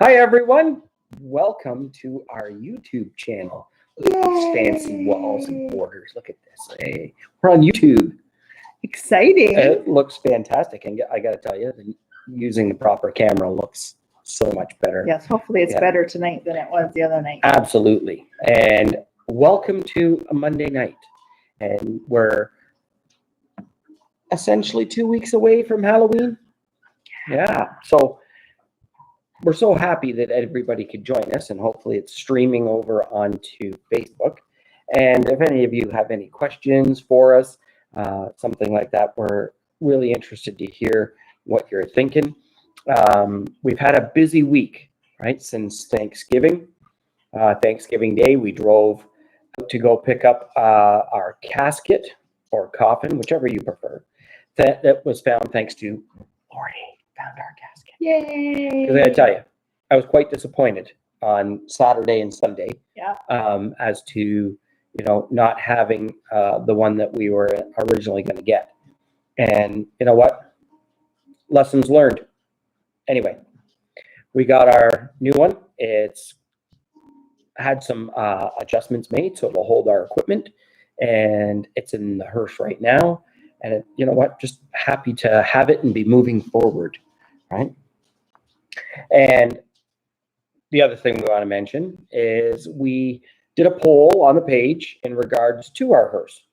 Hi everyone, welcome to our YouTube channel. Look at these fancy walls and borders. Look at this. Hey, we're on YouTube. Exciting. It looks fantastic, and I got to tell you, using the proper camera looks so much better. Yes, hopefully it's better tonight than it was the other night. Absolutely. And welcome to a Monday night, and we're essentially 2 weeks away from Halloween. Yeah, so we're so happy that everybody could join us, and hopefully it's streaming over onto Facebook. And if any of you have any questions for us, something like that, we're really interested to hear what you're thinking. We've had a busy week, right, since Thanksgiving. Thanksgiving Day, we drove to go pick up our casket or coffin, whichever you prefer. That was found thanks to Lori. Found our casket. Yay! Because I gotta tell you, I was quite disappointed on Saturday and Sunday. Yeah. As to not having the one that we were originally going to get, and you know what? Lessons learned. Anyway, we got our new one. It's had some adjustments made so it'll hold our equipment, and it's in the hearse right now. And you know what? Just happy to have it and be moving forward. Right. And the other thing we want to mention is we did a poll on the page in regards to our hearse.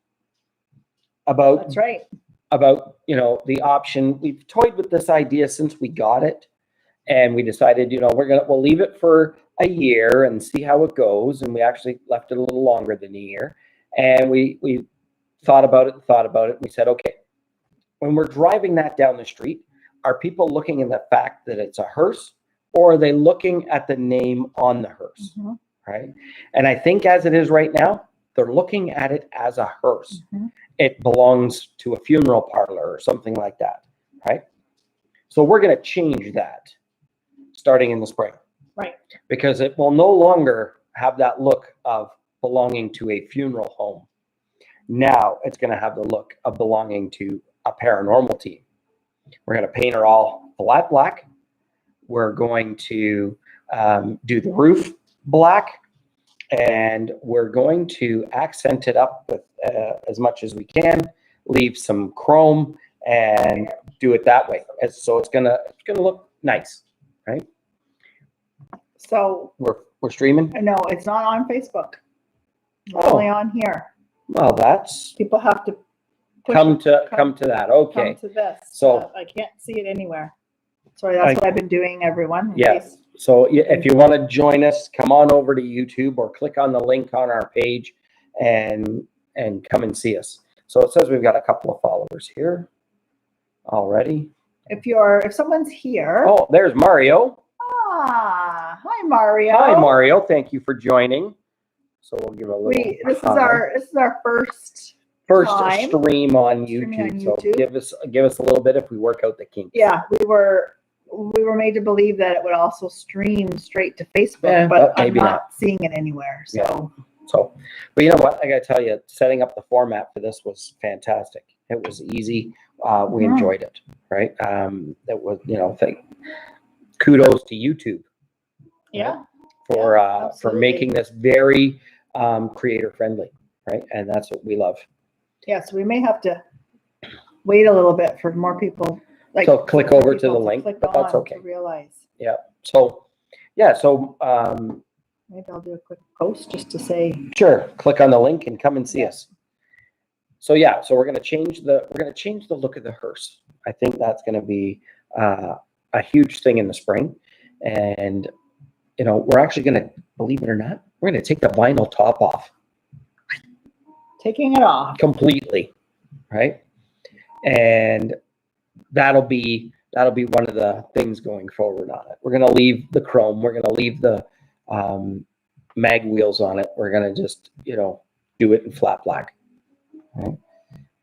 That's right. About, the option. We've toyed with this idea since we got it, and we decided, we'll leave it for a year and see how it goes. And we actually left it a little longer than a year. And we thought about it. And we said, okay, when we're driving that down the street, are people looking at the fact that it's a hearse, or are they looking at the name on the hearse? Mm-hmm. Right? And I think as it is right now, they're looking at it as a hearse. Mm-hmm. It belongs to a funeral parlor or something like that. Right? So we're going to change that starting in the spring. Right. Because it will no longer have that look of belonging to a funeral home. Now it's going to have the look of belonging to a paranormal team. We're going to paint her all flat black. We're going to do the roof black, and we're going to accent it up with as much as we can, leave some chrome, and do it that way. So it's gonna look nice, right? So we're streaming. No, it's not on Facebook. It's only on here. Well, that's people have to come to that. Okay. Come to this. So I can't see it anywhere. Sorry, that's what I've been doing, everyone. Yes. So if you want to join us, come on over to YouTube or click on the link on our page and come and see us. So it says we've got a couple of followers here already. If someone's here. Oh, there's Mario. Hi Mario. Hi Mario. Thank you for joining. So we'll give a little. This is our first stream on YouTube. So give us a little bit if we work out the kinks. Yeah, we were made to believe that it would also stream straight to Facebook, but I'm not seeing it anywhere. So, but you know what? I got to tell you, setting up the format for this was fantastic. It was easy. We enjoyed it. Right. It was, kudos to YouTube. Yeah. Right? For making this very creator friendly. Right. And that's what we love. Yeah. So we may have to wait a little bit for more people. So click over to the link, but that's okay. Realize. Yeah. So maybe I'll do a quick post just to say. Sure. Click on the link and come and see us. So we're going to change the look of the hearse. I think that's going to be a huge thing in the spring, and we're actually going to, believe it or not, we're going to take the vinyl top off. Taking it off completely, right? And that'll be one of the things going forward on it. We're going to leave the chrome. We're going to leave the mag wheels on it. We're going to just, do it in flat black. Right?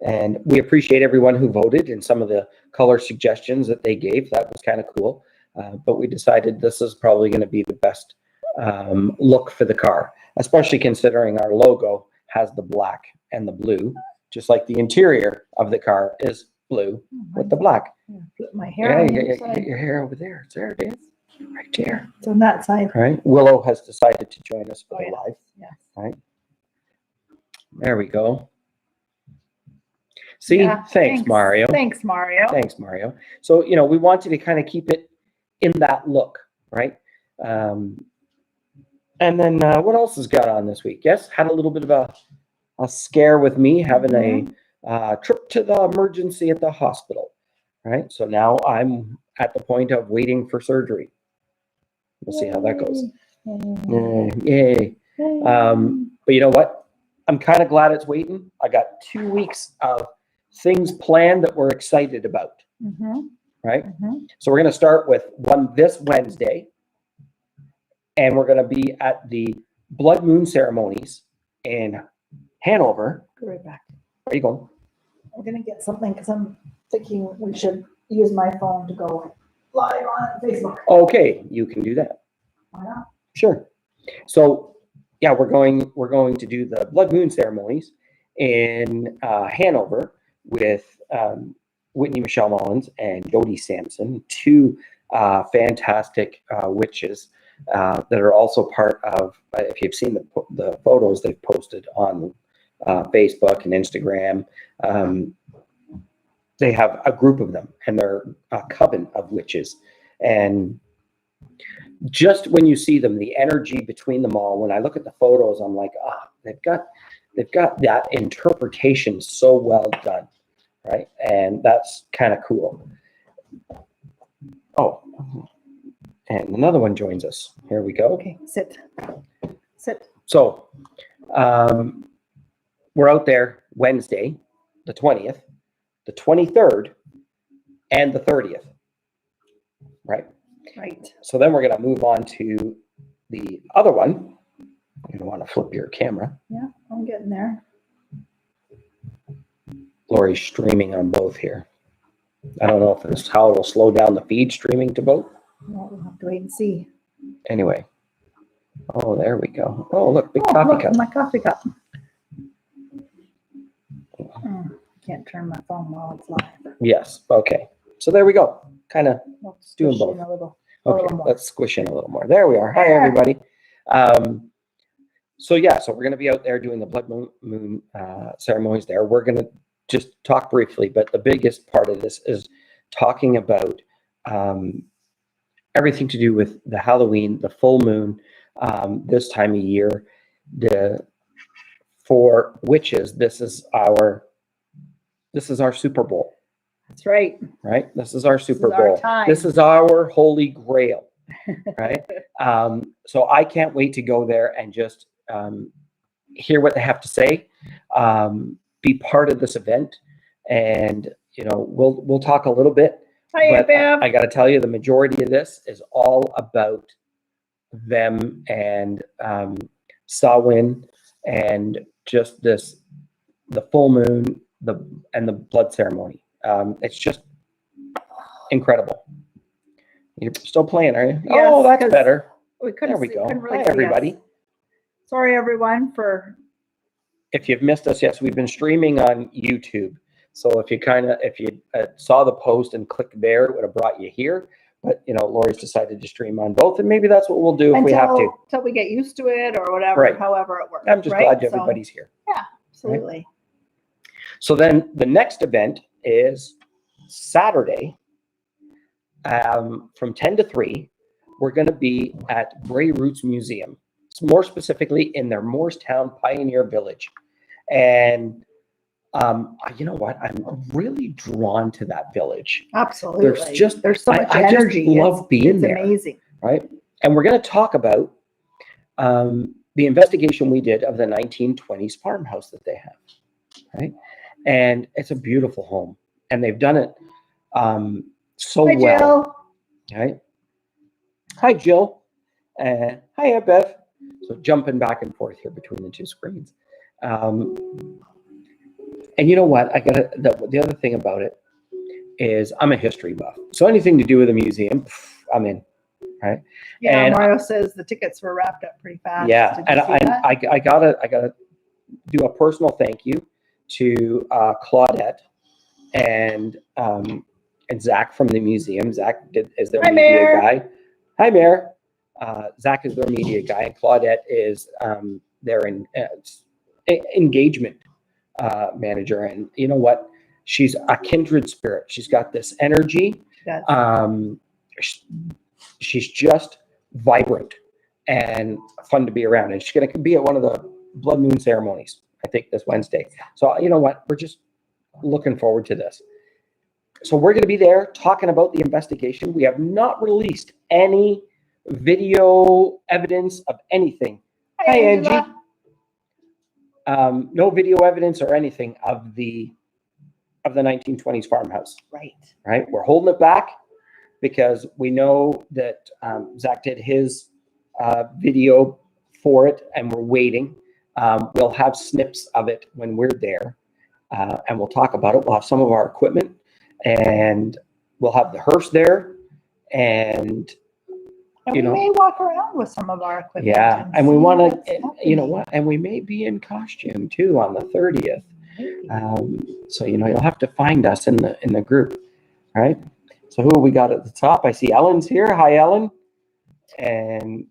And we appreciate everyone who voted and some of the color suggestions that they gave. That was kind of cool. But we decided this is probably going to be the best look for the car, especially considering our logo has the black and the blue, just like the interior of the car is blue with the black. Flip my hair. Yeah, your hair over there. There it is. right there. It's on that side. Right. Willow has decided to join us for Oh, the yeah. live. Yes. Right. There we go. See, Yeah, thanks, Mario. Thanks, Mario. Thanks, Mario. So, you know, we wanted to kind of keep it in that look, right? And then what else has got on this week? Yes, had a little bit of a scare with me having a trip to the emergency at the hospital, right? So now I'm at the point of waiting for surgery. We'll see how that goes. Yay. But you know what? I'm kind of glad it's waiting. I got 2 weeks of things planned that we're excited about, right? So we're going to start with this Wednesday, and we're going to be at the blood moon ceremonies in Hanover. Go right back. Where are you going? I'm gonna get something because I'm thinking we should use my phone to go live on Facebook. Okay, you can do that. Why not? Sure. So yeah, we're going to do the blood moon ceremonies in Hanover with Whitney Michelle Mullins and Jody Sampson, two fantastic witches that are also part of. If you've seen the photos they've posted on Facebook and Instagram, they have a group of them, and they're a coven of witches. And just when you see them, the energy between them all, when I look at the photos, I'm like, they've got that interpretation so well done, right? And that's kind of cool. Oh, and another one joins us. Here we go. Okay, sit. So we're out there Wednesday, the 20th, the 23rd, and the 30th, right? Right. So then we're going to move on to the other one. You're going to want to flip your camera. Yeah, I'm getting there. Lori's streaming on both here. I don't know if this is how it'll slow down the feed streaming to both. Well, we'll have to wait and see. Anyway. Oh, there we go. Oh, look, big coffee cup. My coffee cup. Can't turn my phone while it's live. Yes. Okay. So there we go. Kind of doing both. A little Okay, more. let's squish in a little more. There we are. Hi, everybody. So we're going to be out there doing the blood moon ceremonies there. We're going to just talk briefly, but the biggest part of this is talking about everything to do with the Halloween, the full moon, this time of year. For witches, this is our Super Bowl. That's right. Right? This is our Super This is our Bowl. time. This is our holy grail. Right? So I can't wait to go there and just hear what they have to say, be part of this event, and we'll talk a little bit. Hi, but I got to tell you, the majority of this is all about them and Samhain and just the full moon, and the blood ceremony. It's just incredible. You're still playing, are you? Yes, oh, that's better. There we go. Really Hi, everybody. us. Sorry, everyone, for. If you've missed us, yes, we've been streaming on YouTube. So if you saw the post and clicked there, it would have brought you here. But Lori's decided to stream on both, and maybe that's what we'll do if we have to. Until we get used to it or whatever, Right. However it works. I'm just glad everybody's here. Yeah, absolutely. Right? So then the next event is Saturday from 10 to 3. We're going to be at Grey Roots Museum, more specifically in their Morristown Pioneer Village. And you know what? I'm really drawn to that village. Absolutely. There's so much energy. I just love being there. It's amazing. Right? And we're going to talk about the investigation we did of the 1920s farmhouse that they have. Right? And it's a beautiful home. And they've done it so Hi, well. Jill. Right? Hi, Jill. Hi, Bev. So jumping back and forth here between the two screens. And you know what? The other thing about it is I'm a history buff. So anything to do with a museum, I'm in. Right? Yeah, and Mario says the tickets were wrapped up pretty fast. Yeah, Did you see that? I gotta do a personal thank you to Claudette and Zach from the museum. Zach is their Hi, media Mayor. guy. Hi, Mayor. Zach is their media guy, and Claudette is their engagement manager. And you know what? She's a kindred spirit. She's got this energy. Yes. She's just vibrant and fun to be around. And she's going to be at one of the blood moon ceremonies, I think, this Wednesday. So you know what? We're just looking forward to this. So we're going to be there talking about the investigation. We have not released any video evidence of anything. Hi, Angie. No video evidence or anything of the 1920s farmhouse. Right. Right. We're holding it back because we know that Zach did his video for it, and we're waiting. We'll have snips of it when we're there, and we'll talk about it. We'll have some of our equipment, and we'll have the hearse there, and we may walk around with some of our equipment. Yeah, and we want to, you know what, and we may be in costume too on the 30th. So you know, you'll have to find us in the group, right? So who we got at the top? I see Ellen's here. Hi, Ellen. And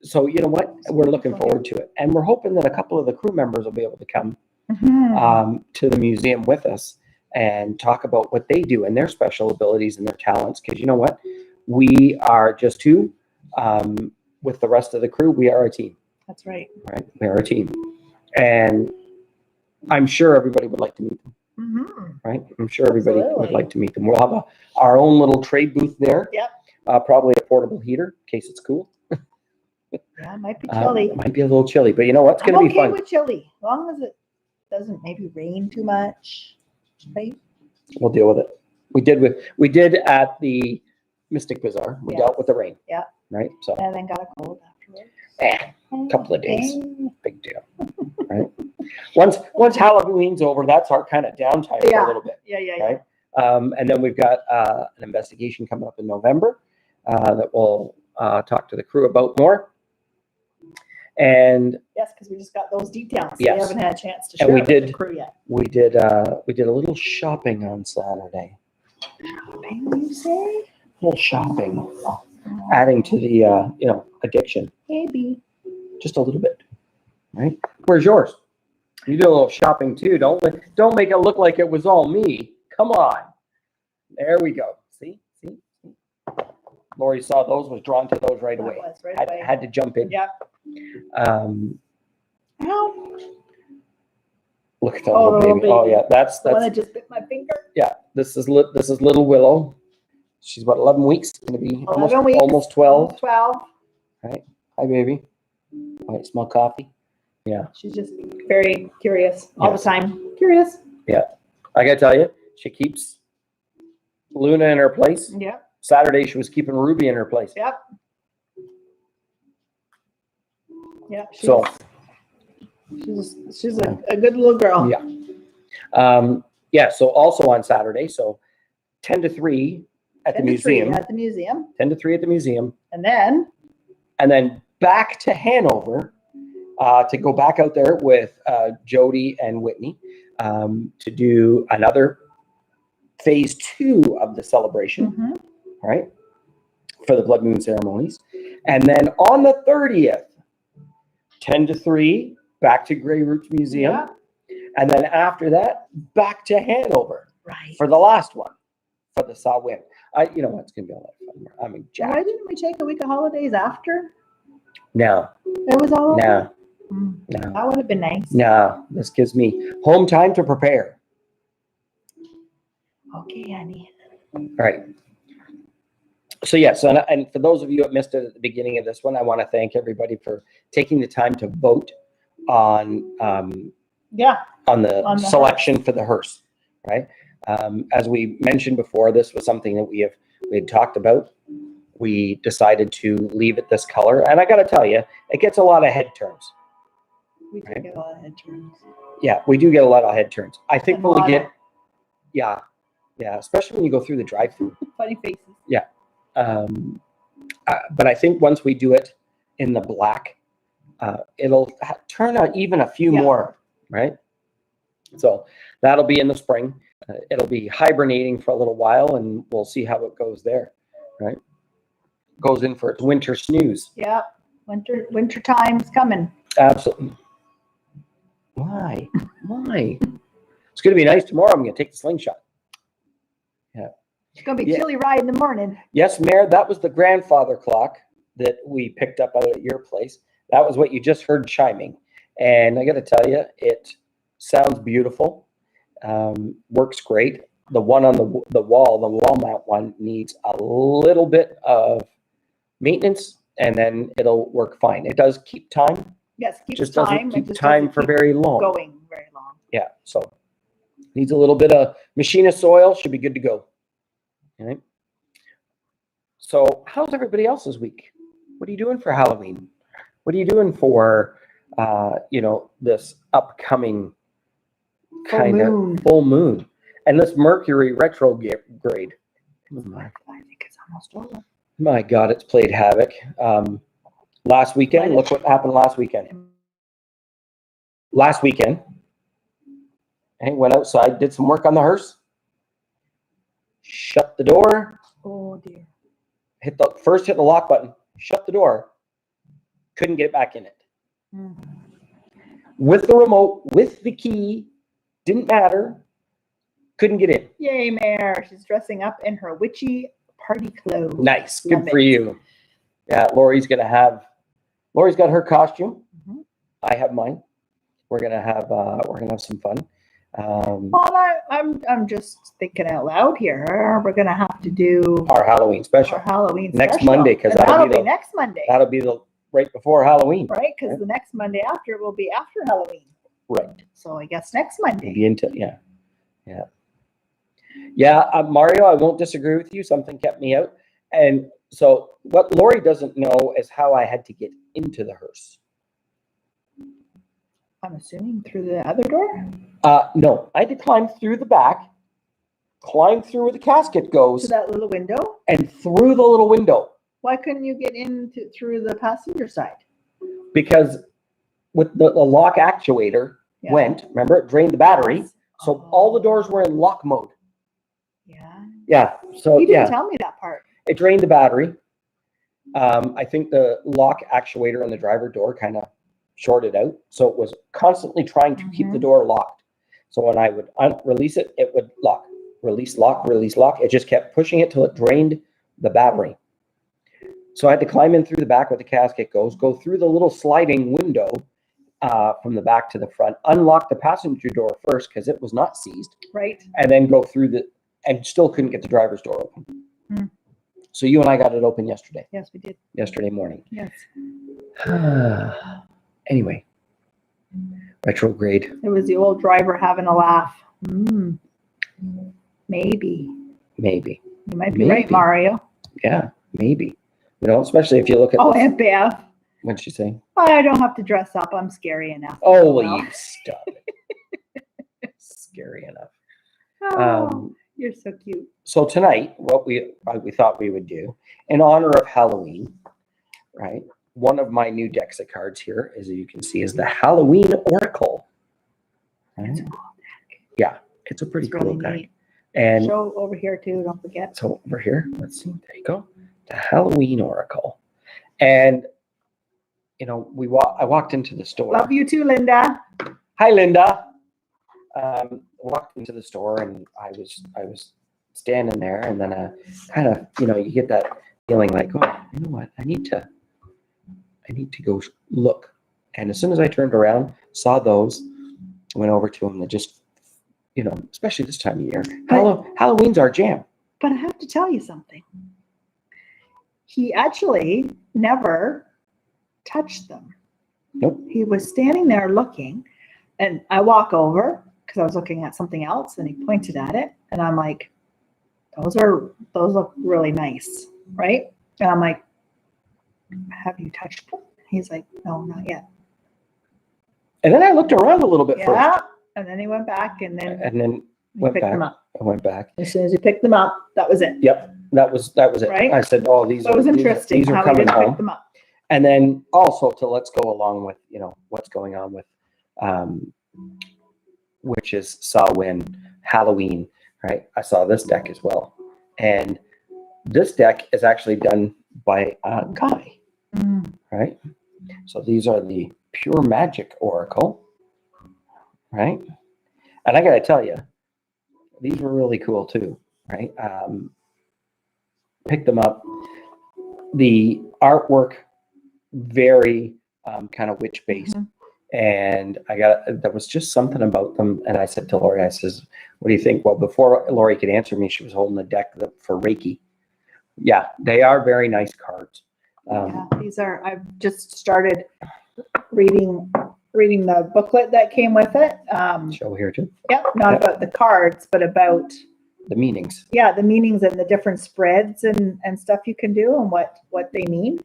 so you know what, we're looking forward to it, and we're hoping that a couple of the crew members will be able to come to the museum with us and talk about what they do and their special abilities and their talents. Because you know what, we are just two. With the rest of the crew, we are a team. That's right. Right, we are a team, and I'm sure everybody would like to meet them. Right, I'm sure everybody would like to meet them. We'll have our own little trade booth there. Yep. Probably a portable heater in case it's cool. Yeah, it might be chilly. It might be a little chilly, but you know what? It's going to be fun. With chilly, as long as it doesn't maybe rain too much. Right. We'll deal with it. We did at the Mystic Bazaar. We dealt with the rain. Yeah. Right. So. And then got a cold afterwards. A couple of days. Big deal. Right. Once Halloween's over, that's our kind of downtime for a little bit. Yeah. Right. And then we've got an investigation coming up in November that we'll talk to the crew about more. And yes, because we just got those details. Yes. We haven't had a chance to share with the crew yet. We did a little shopping on Saturday. Shopping, you say? A little shopping, adding to the addiction. Maybe. Just a little bit. Right? Where's yours? You did a little shopping too. Don't make it look like it was all me. Come on. There we go. See? Lori saw those, was drawn to those right away. Had to jump in. Yeah. Look at that little baby. Oh yeah, that's the one that just bit my finger. Yeah, this is little Willow. She's about 11 weeks. Going to be almost 12. 12. Right. Hi, baby. Might smell coffee. Yeah. She's just very curious all the time. Curious. Yeah. I got to tell you, she keeps Luna in her place. Yeah. Saturday, she was keeping Ruby in her place. Yep. Yeah. She's a good little girl. Yeah. So also on Saturday, so 10 to 3 at the museum. 10 to 3 at the museum. And then back to Hanover to go back out there with Jody and Whitney to do another phase 2 of the celebration, right? For the blood moon ceremonies. And then on the 30th, 10 to 3, back to Grey Roots Museum. Yeah. And then after that, back to Hanover. Right. For the last one, for the Samhain. You know what? It's going to be a lot of fun. I mean, why didn't we take a week of holidays after? No. It was all over? No. No. That would have been nice. No. This gives me home time to prepare. Okay, honey. All right. So yes, and for those of you who missed it at the beginning of this one, I want to thank everybody for taking the time to vote on the selection for the hearse, right? As we mentioned before, this was something that we had talked about. We decided to leave it this color, and I got to tell you, it gets a lot of head turns. We do get a lot of head turns. Yeah, we do get a lot of head turns. I think we'll get, yeah, especially when you go through the drive-through. Funny faces. Yeah. But I think once we do it in the black, it'll turn out even a few more, right? So that'll be in the spring. It'll be hibernating for a little while, and we'll see how it goes there, right? goes in for its winter snooze. Yeah. Winter time's coming. Absolutely. Why? Why? It's going to be nice tomorrow. I'm going to take the slingshot. Yeah. It's gonna be chilly ride in the morning. Yes, Mayor, that was the grandfather clock that we picked up out at your place. That was what you just heard chiming. And I got to tell you, it sounds beautiful. Works great. The one on the wall mount one, needs a little bit of maintenance, and then it'll work fine. It does keep time. Yes, keeps Just time. doesn't keep time for very long. Going very long. Yeah, so needs a little bit of machinist oil. Should be good to go. All right. So how's everybody else's week? What are you doing for Halloween? What are you doing for, this upcoming kind of full moon and this Mercury retrograde? I think it's almost over. My God, it's played havoc. Last weekend, look what happened last weekend. I went outside, did some work on the hearse, shut the door. Oh dear. Hit the lock button, shut the door, couldn't get back in it. With the remote, with the key, didn't matter, couldn't get in. Yay, Mayor. She's dressing up in her witchy party clothes. Nice, good for you. Yeah, Lori's got her costume. I have mine. We're gonna have some fun. Well, I'm just thinking out loud here. We're gonna have to do our Halloween special. Next Monday, because that'll be next Monday. That'll be the right before Halloween. Right, because the next Monday after will be after Halloween. Right. So I guess next Monday. Mario, I won't disagree with you. Something kept me out, and so what Lori doesn't know is how I had to get into the hearse. I'm assuming through the other door? No, I had to climb through the back, climb through where the casket goes. To that little window? And through the little window. Why couldn't you get in through the passenger side? Because with the lock actuator remember, it drained the battery. So all the doors were in lock mode. Yeah. Yeah. So you didn't tell me that part. It drained the battery. I think the lock actuator on the driver door kind of shorted out, so it was constantly trying to keep the door locked. So when I would release it, it would lock, release, lock, release, lock. It just kept pushing it till it drained the battery. So I had to climb in through the back where the casket goes, go through the little sliding window from the back to the front, unlock the passenger door first because it was not seized, right, and then go through and still couldn't get the driver's door open. So you and I got it open yesterday. Yes, we did. Yesterday morning. Yes. Anyway, retrograde. It was the old driver having a laugh. Maybe. You might be right, Mario. Yeah, maybe. Especially if you look at. Oh, Aunt Beth. What'd she say? I don't have to dress up. I'm scary enough. Oh, well, you stop it. Scary enough. Oh, you're so cute. So tonight, what we thought we would do in honor of Halloween, right? One of my new decks of cards here, as you can see, is the Halloween Oracle. Right? Yeah, it's a pretty cool deck. And show over here too, don't forget. So over here, let's see, there you go. The Halloween Oracle. And, I walked into the store. Love you too, Linda. Hi, Linda. Walked into the store and I was standing there, and then kind of, you get that feeling like, oh, you know what, I need to go look. And as soon as I turned around, saw those, went over to them, and just, especially this time of year, Halloween's our jam. But I have to tell you something. He actually never touched them. Nope. He was standing there looking, and I walk over because I was looking at something else, and he pointed at it, and I'm like, those look really nice, right? And I'm like, have you touched them? He's like, no, not yet. And then I looked around a little bit first. And then he went back, and then went picked back. them up. I went back. As soon as he picked them up, that was it. Yep, that was it. Right? I said, oh, these was interesting. These are how coming he home. picked them up. And then also let's go along with what's going on with witches, Samhain, Halloween, right? I saw this deck as well, and this deck is actually done by a guy, right? So these are the Pure Magic Oracle, right? And I got to tell you, these were really cool too, right? Picked them up. The artwork, very kind of witch based. And there was just something about them. And I said to Lori, I says, what do you think? Well, before Lori could answer me, she was holding a deck for Reiki. Yeah, they are very nice cards. Yeah, these are, I've just started reading the booklet that came with it. Show here too. Yeah, not about the cards, but about the meanings. Yeah, the meanings and the different spreads and stuff you can do and what they mean.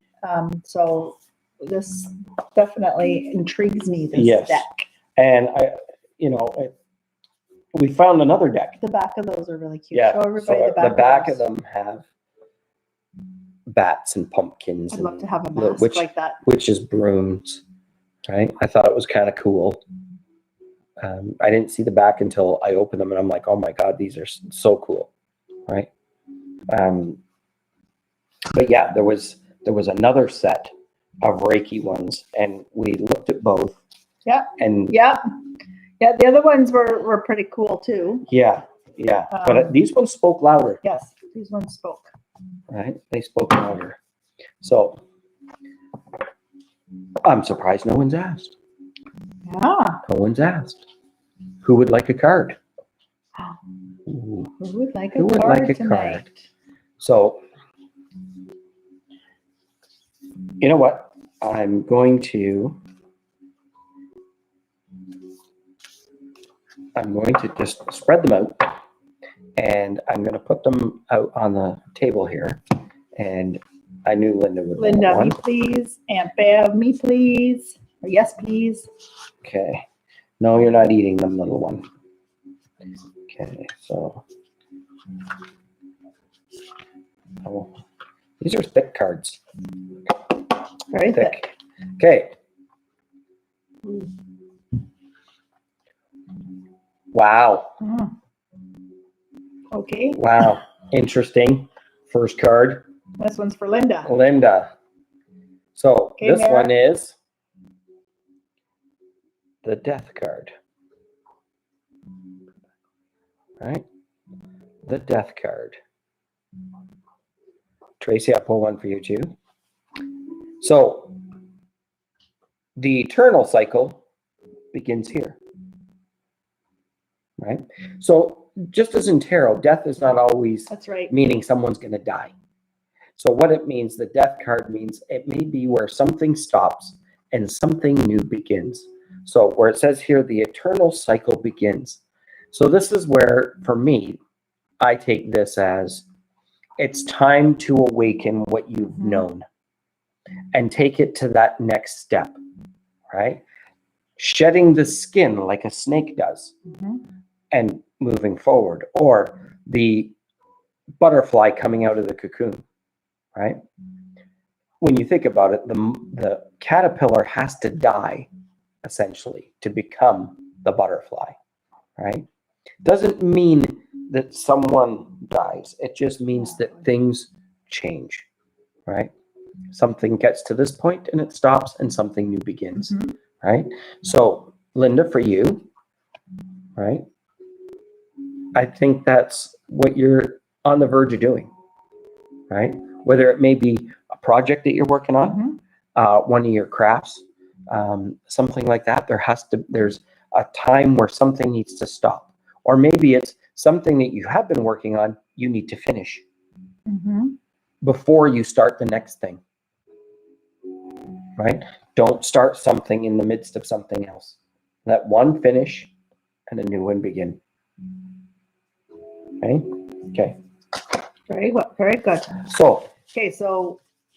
So this definitely intrigues me, this deck. And we found another deck. The back of those are really cute. Yeah. Show everybody the back of them have bats and pumpkins. I'd and love to have a mask like that. Witches' brooms, right? I thought it was kind of cool. I didn't see the back until I opened them, and I'm like, oh my God, these are so cool, right? But yeah, there was another set of Reiki ones, and we looked at both. Yeah. And the other ones were pretty cool too. Yeah. But these ones spoke louder. Yes, these ones spoke. Right? They spoke louder. So I'm surprised no one's asked. Yeah. No one's asked. Who would like a card? Who would like a card tonight? So, you know what? I'm going to just spread them out, and I'm going to put them out on the table here. And I knew Linda would want one. Me please. Aunt Bev, me please. Or yes, please. Okay. No, you're not eating them, little one. Okay, so. Oh, these are thick cards. Very thick. Okay. Wow. Okay. Wow. Interesting. First card. This one's for Linda. So this one is the Death card. Right? The Death card. Tracy, I'll pull one for you too. So the eternal cycle begins here. Right? So just as in tarot, death is not always meaning someone's going to die. So what it means, the Death card means it may be where something stops and something new begins. So where it says here, the eternal cycle begins. So this is where, for me, I take this as it's time to awaken what you've known and take it to that next step, right? Shedding the skin like a snake does and moving forward, or the butterfly coming out of the cocoon, right? When you think about it, the caterpillar has to die essentially to become the butterfly, right? Doesn't mean that someone dies. It just means that things change, right? Something gets to this point and it stops and something new begins, right? So Linda, for you, right? I think that's what you're on the verge of doing, right? Whether it may be a project that you're working on, one of your crafts, something like that. There's a time where something needs to stop, or maybe it's something that you have been working on, you need to finish before you start the next thing, right? Don't start something in the midst of something else. Let one finish and a new one begin. Okay. Very good. So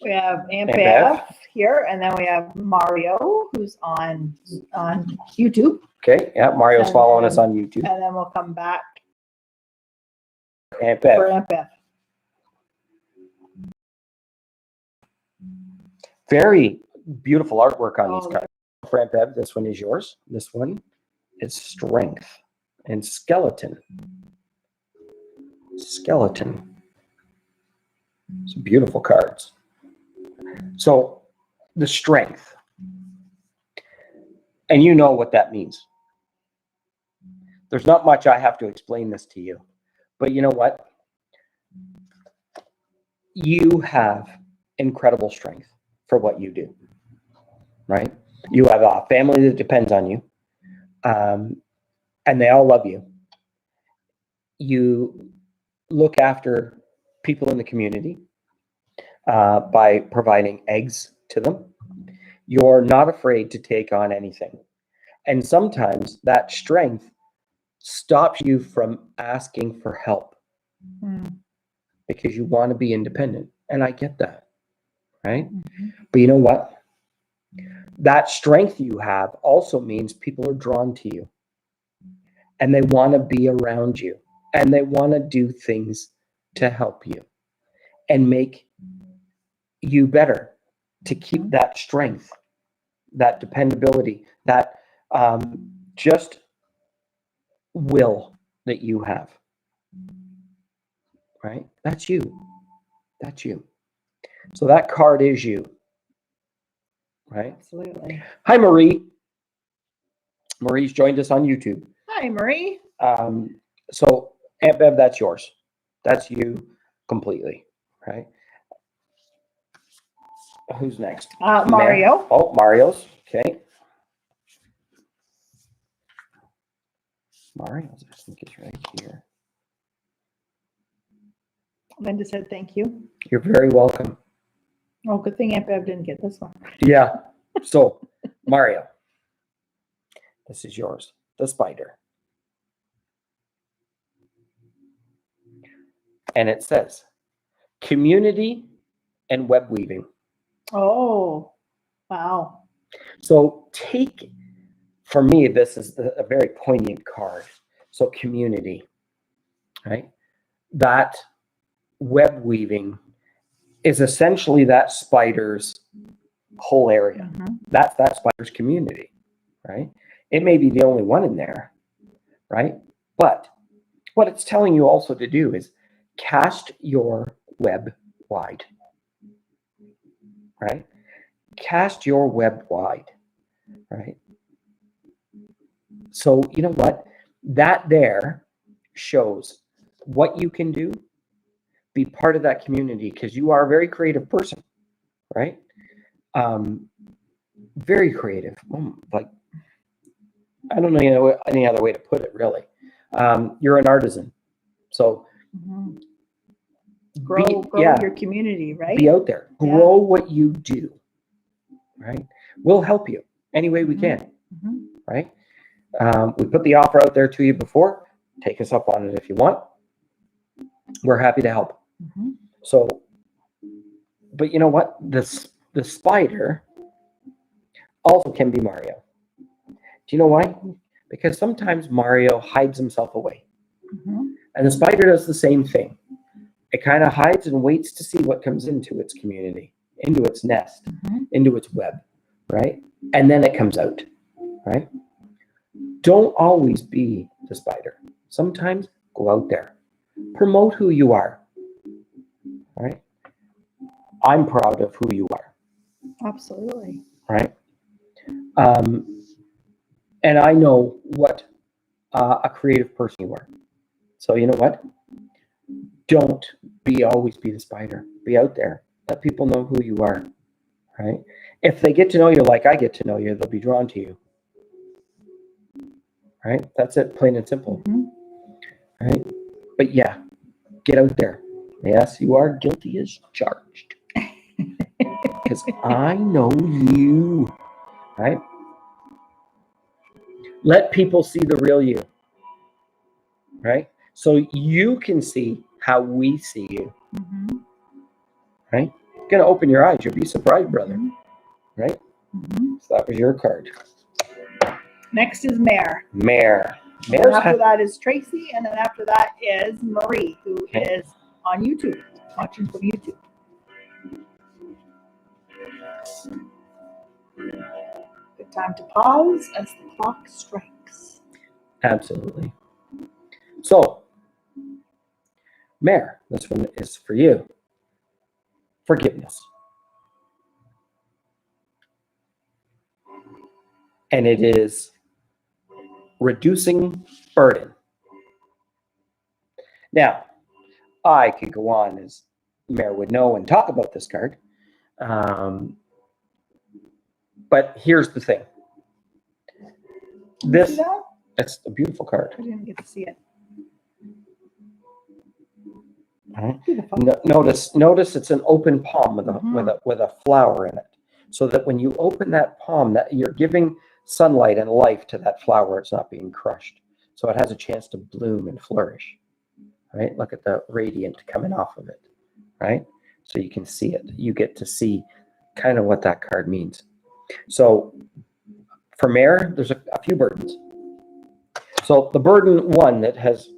we have Aunt Bev here, and then we have Mario, who's on YouTube. Okay, yeah, Mario's following us on YouTube. And then we'll come back Aunt Bev. for Aunt Bev. Very beautiful artwork on these cards. For Aunt Bev, this one is yours. This one is Strength and Skeleton. Some beautiful cards. So the strength, and you know what that means. There's not much I have to explain this to you, but you know what? You have incredible strength for what you do, right? You have a family that depends on you, and they all love you. You look after people in the community by providing eggs to them. You're not afraid to take on anything. And sometimes that strength stops you from asking for help because you want to be independent. And I get that, right? But you know what? That strength you have also means people are drawn to you and they want to be around you and they want to do things to help you and make you better, to keep that strength, that dependability, that just will that you have, right? That's you. That's you. So that card is you, right? Absolutely. Hi, Marie. Marie's joined us on YouTube. Hi, Marie. So Aunt Bev, that's yours. That's you completely, right? Who's next? Mario. Oh, Mario's. Okay. Mario's, I think, is right here. Linda said thank you. You're very welcome. Oh, good thing Aunt Bev didn't get this one. Yeah. So, Mario, this is yours. The spider. And it says, community and web weaving. Oh, wow. So for me, this is a very poignant card. So community, right? That web weaving is essentially that spider's whole area. That's that spider's community, right? It may be the only one in there, right? But what it's telling you also to do is cast your web wide, right? Cast your web wide, right? So you know what? That there shows what you can do. Be part of that community because you are a very creative person, right? Very creative. Like, I don't know any other way to put it, really. You're an artisan. So grow your community, right? Be out there. Grow what you do, right? We'll help you any way we can, right? We put the offer out there to you before. Take us up on it if you want. We're happy to help. So, but you know what? The spider also can be Mario. Do you know why? Because sometimes Mario hides himself away. And the spider does the same thing. It kind of hides and waits to see what comes into its community, into its nest, into its web, right? And then it comes out, right? Don't always be the spider. Sometimes go out there. Promote who you are, right? I'm proud of who you are. Absolutely. Right? And I know what a creative person you are. So you know what? Don't always be the spider. Be out there. Let people know who you are, right? If they get to know you like I get to know you, they'll be drawn to you, right? That's it, plain and simple, right? But yeah, get out there. Yes, you are guilty as charged because I know you, right? Let people see the real you, right? So you can see how we see you, right? You're going to open your eyes. You'll be surprised, brother, right? So that was your card. Next is Mare. Mare. After that is Tracy, and then after that is Marie, who is on YouTube, watching from YouTube. Good time to pause as the clock strikes. Absolutely. So, Mare, this one is for you. Forgiveness. and it is reducing burden. Now, I could go on, as Mayor would know, and talk about this card. But here's the thing. Can you This, see that? it's a beautiful card. I didn't get to see it. Right? Beautiful. Notice it's an open palm with a Mhm. with a flower in it, so that when you open that palm, that you're giving sunlight and life to that flower. It's not being crushed, so it has a chance to bloom and flourish. Right? Look at the radiant coming off of it. Right? So you can see it. You get to see kind of what that card means. So for Mayor, there's a few burdens. So the burden one that has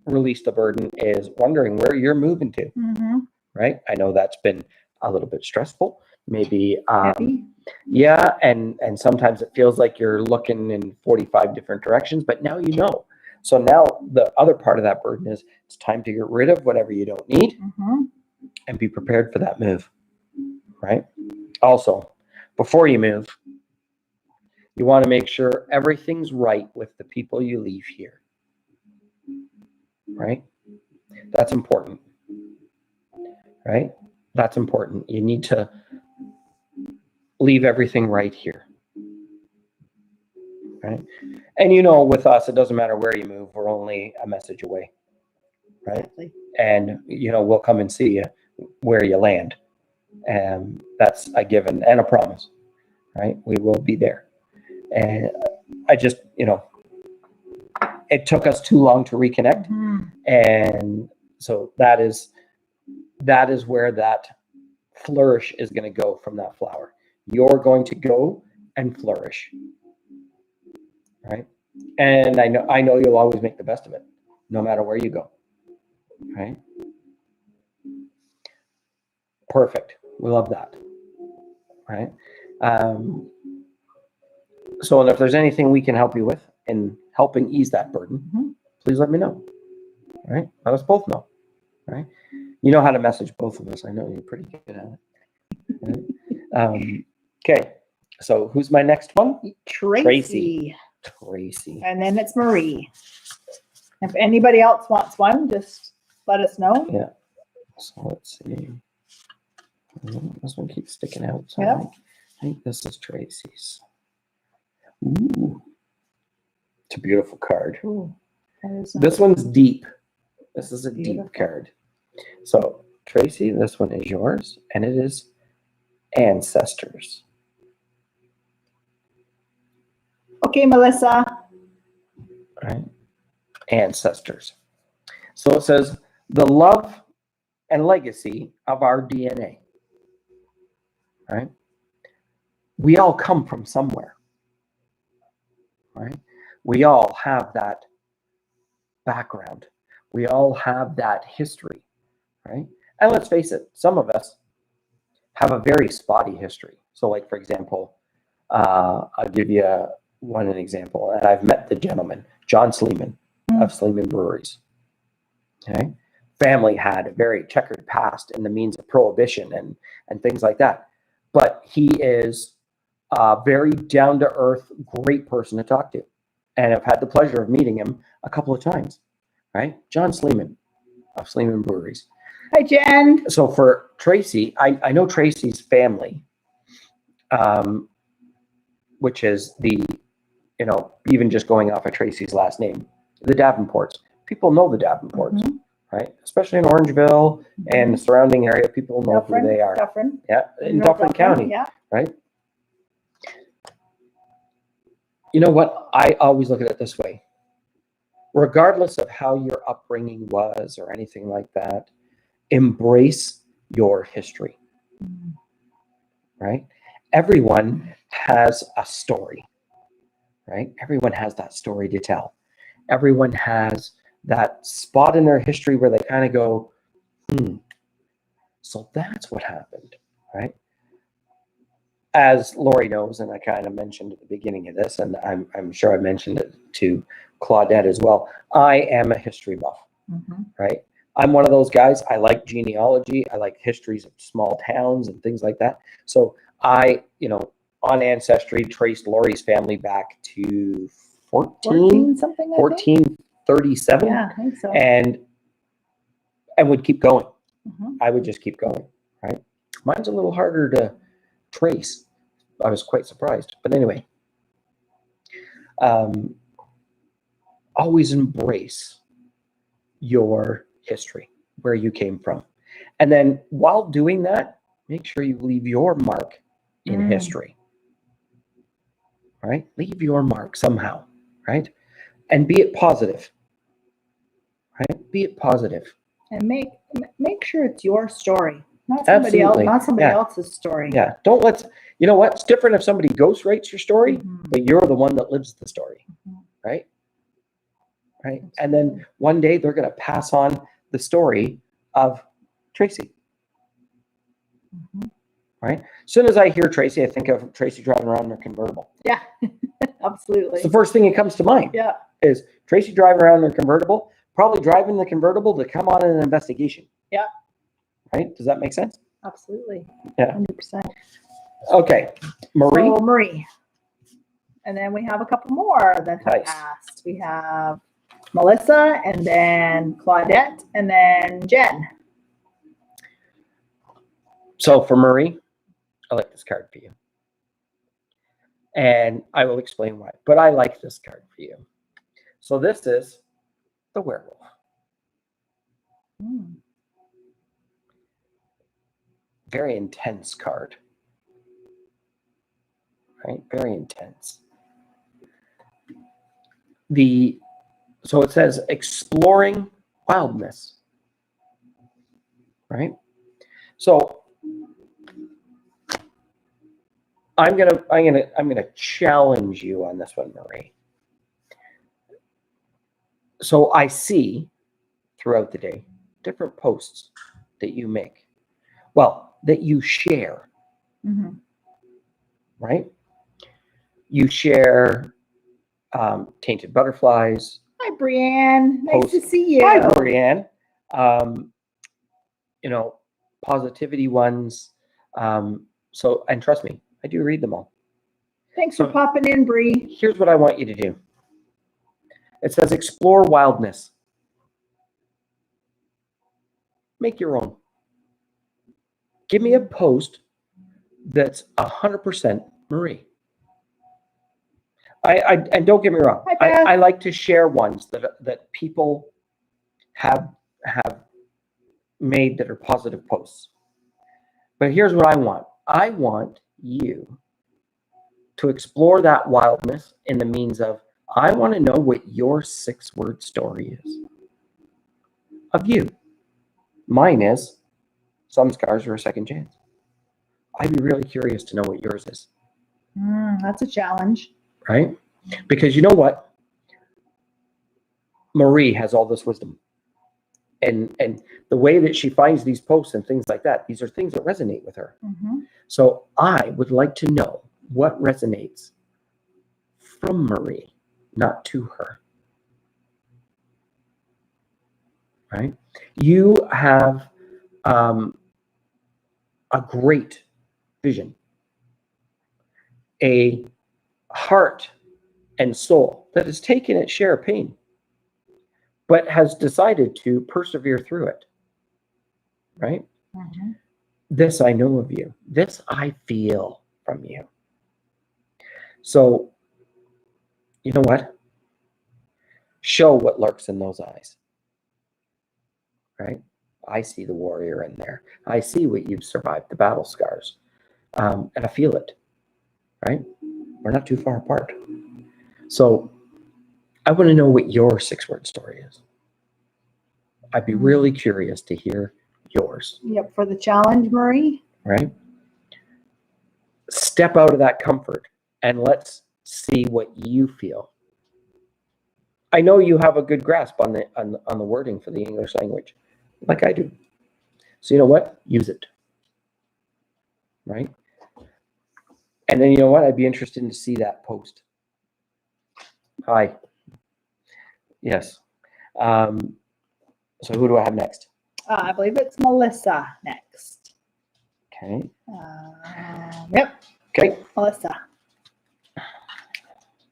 released a burden is wondering where you're moving to. Mm-hmm. Right? I know that's been a little bit stressful. Maybe, Heavy. yeah, and sometimes it feels like you're looking in 45 different directions, but now you know. So now the other part of that burden is it's time to get rid of whatever you don't need Mm-hmm. and be prepared for that move. Right? Also, before you move, you want to make sure everything's right with the people you leave here. Right? That's important. Right? That's important. You need to leave everything right here. Right? And you know, with us, it doesn't matter where you move, we're only a message away. Right? Exactly. And, you know, we'll come and see you where you land. And that's a given and a promise. Right? We will be there. And I just, you know, it took us too long to reconnect. Mm-hmm. And so that is where that flourish is going to go from that flower. You're going to go and flourish. Right? And I know you'll always make the best of it, no matter where you go. Right? Perfect. We love that. Right? So, and if there's anything we can help you with in helping ease that burden, Mm-hmm. please let me know. Right? Let us both know. Right? You know how to message both of us. I know you're pretty good at it. Right? Okay. So who's my next one? Tracy. Tracy. And then it's Marie. If anybody else wants one, just let us know. Yeah. So let's see. This one keeps sticking out. So Yep. I think this is Tracy's. Ooh. It's a beautiful card. Ooh, that is This one's deep. This is a Beautiful. deep card. So, Tracy, this one is yours, and it is Ancestors. Okay, Melissa. Right? Ancestors. So it says the love and legacy of our DNA. Right? We all come from somewhere. Right? We all have that background. We all have that history. Right? And let's face it, some of us have a very spotty history. So, like, for example, I'll give you an example. And I've met the gentleman, John Sleeman of Sleeman Breweries. Okay? Family had a very checkered past in the means of prohibition and things like that. But he is a very down-to-earth, great person to talk to. And I've had the pleasure of meeting him a couple of times. Right? John Sleeman of Sleeman Breweries. Hi, Jen. So for Tracy, I know Tracy's family, which is the, you know, even just going off of Tracy's last name, the Davenports. People know the Davenports, right? Especially in Orangeville and the surrounding area, people know who they are. Dufferin. Yeah, in Dufferin County, Yeah. right? You know what? I always look at it this way. Regardless of how your upbringing was or anything like that, embrace your history, right? Everyone has a story, right? Everyone has that story to tell. Everyone has that spot in their history where they kind of go, so that's what happened, right? As Lori knows, and I kind of mentioned at the beginning of this, and I'm sure I mentioned it to Claudette as well, I am a history buff, right? I'm one of those guys. I like genealogy. I like histories of small towns and things like that. So I, you know, on Ancestry traced Lori's family back to 14 something, I think. 1437. Yeah, I think so. And would keep going. Mhm. I would just keep going, right? Mine's a little harder to trace. I was quite surprised. But anyway, always embrace your history, where you came from. And then while doing that, make sure you leave your mark in history, right? Leave your mark somehow, right? And be it positive, right? Be it positive. And make sure it's your story, not somebody else, Absolutely. not somebody Yeah. else's story. Yeah. Don't let, you know what? It's different if somebody ghostwrites your story, Mhm. but you're the one that lives the story, Mhm. right? Right. And then one day they're going to pass on the story of Tracy. Mhm. Right. As soon as I hear Tracy, I think of Tracy driving around in her convertible. Yeah, absolutely. It's the first thing that comes to mind. Yeah. Is Tracy driving around in her convertible, probably driving the convertible to come on an investigation. Yeah. Right. Does that make sense? Absolutely. Yeah. 100%. Okay. Marie. So Marie. And then we have a couple more that have Nice. asked. We have Melissa, and then Claudette, and then Jen. So for Marie, I like this card for you. And I will explain why. But I like this card for you. So this is the werewolf. Very intense card. Right? Very intense. So it says exploring wildness. Right? So I'm gonna challenge you on this one, Marie. So I see throughout the day different posts that you make. Well, that you share. Mm-hmm. Right? You share tainted butterflies. Hi, Brienne. Nice to see you. Hi, Brienne. Positivity ones. So, and trust me, I do read them all. Thanks for popping in, Brie. Here's what I want you to do. It says explore wildness. Make your own. Give me a post that's 100% Marie. And don't get me wrong. I like to share ones that people have made that are positive posts. But here's what I want. I want you to explore that wildness in the means of, I want to know what your 6-word story is of you. Mine is, some scars are a second chance. I'd be really curious to know what yours is. That's a challenge. Right? Because you know what? Marie has all this wisdom. And the way that she finds these posts and things like that, these are things that resonate with her. Mm-hmm. So I would like to know what resonates from Marie, not to her. Right? You have a great vision, a heart and soul that has taken its share of pain, but has decided to persevere through it. Right? Mm-hmm. This I know of you. This I feel from you. So, you know what? Show what lurks in those eyes. Right? I see the warrior in there. I see what you've survived, the battle scars. And I feel it. Right? We're not too far apart. So I want to know what your 6-word story is. I'd be really curious to hear yours. Yep, for the challenge, Marie. Right? Step out of that comfort and let's see what you feel. I know you have a good grasp on the wording for the English language, like I do. So you know what? Use it. Right? And then you know what? I'd be interested to see that post. Hi. Yes. So who do I have next? I believe it's Melissa next. Okay. Yep. Okay. Melissa.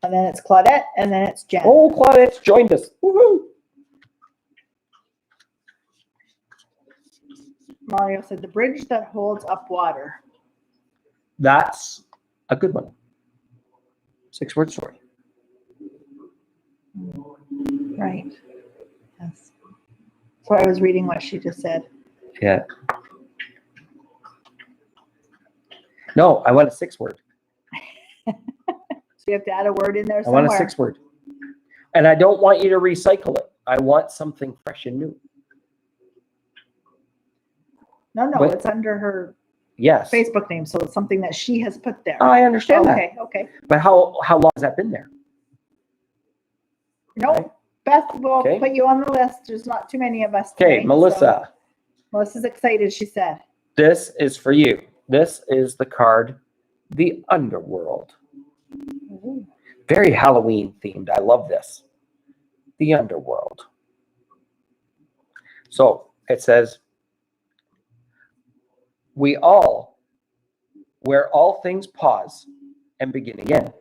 And then it's Claudette, and then it's Jen. Oh, Claudette's joined us. Woohoo! Mario said, the bridge that holds up water. That's a good one. 6-word story. Right. Yes. So I was reading what she just said. Yeah. No, I want a 6-word. So you have to add a word in there I somewhere. want a 6-word. And I don't want you to recycle it. I want something fresh and new. No, But- it's under her Yes. Facebook name, so it's something that she has put there. Oh, I understand that. Okay. But how long has that been there? Nope. Right. Beth will Okay. put you on the list. There's not too many of us Okay, today, Melissa, so Melissa's excited, she said. this is for you. This is the card, The Underworld. Ooh. Very Halloween themed. I love this. The Underworld. So it says, where all things pause and begin again.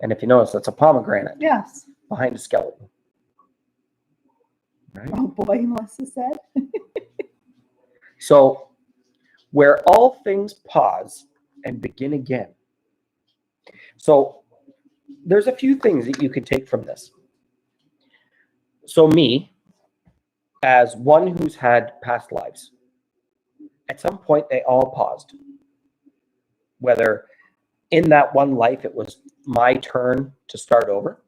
And if you notice, that's a pomegranate Yes. behind a skeleton. Right? Oh boy, Melissa said. So, where all things pause and begin again. So, there's a few things that you can take from this. So, me, as one who's had past lives, at some point they all paused. Whether in that one life it was my turn to start over,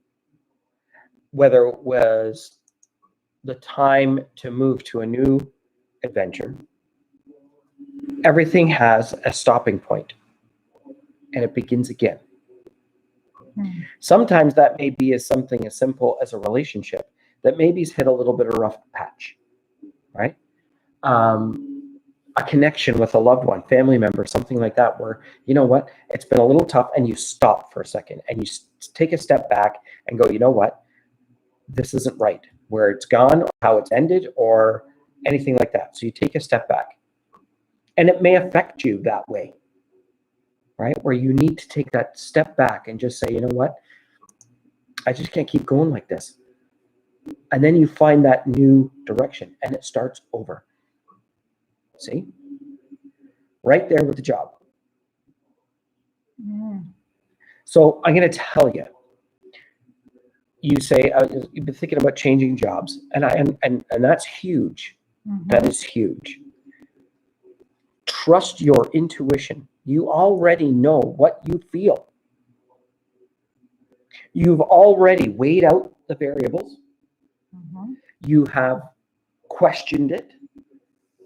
whether it was the time to move to a new adventure, everything has a stopping point and it begins again. Sometimes that may be something as simple as a relationship that maybe's hit a little bit of a rough patch, right? A connection with a loved one, family member, something like that, where, you know what, it's been a little tough and you stop for a second and you take a step back and go, you know what, this isn't right, where it's gone, or how it's ended, or anything like that. So you take a step back. And it may affect you that way, right? Where you need to take that step back and just say, you know what? I just can't keep going like this. And then you find that new direction and it starts over. See? Right there with the job. So I'm going to tell you. You say you've been thinking about changing jobs, and that's huge. That is huge. Trust your intuition. You already know what you feel. You've already weighed out the variables. You have questioned it.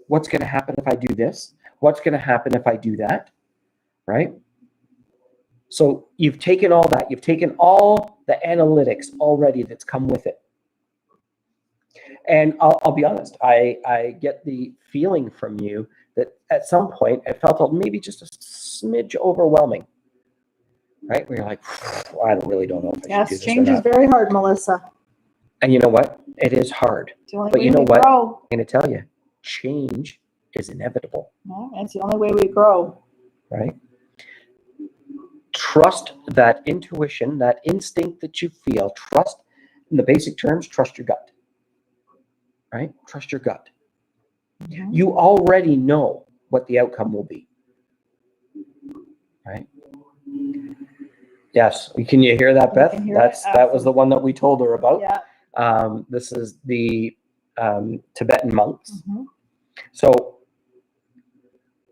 What's going to happen if I do this? What's going to happen if I do that? Right? So you've taken all that. You've taken all the analytics already that's come with it. And I'll be honest, I get the feeling from you that at some point it felt maybe just a smidge overwhelming, right? Where you're like, I really don't know if I should do this change or is not. very hard, Melissa. And you know what? It is hard. It's the only But way you know we what? grow. I'm going to tell you, change is inevitable, No, it's the only way we grow. right? Trust that intuition, that instinct that you feel. Trust, in the basic terms, trust your gut. Right? Trust your gut. You already know what the outcome will be. Right? Yes. Can you hear that, Beth? That was the one that we told her about. Yeah. This is the Tibetan monks. So,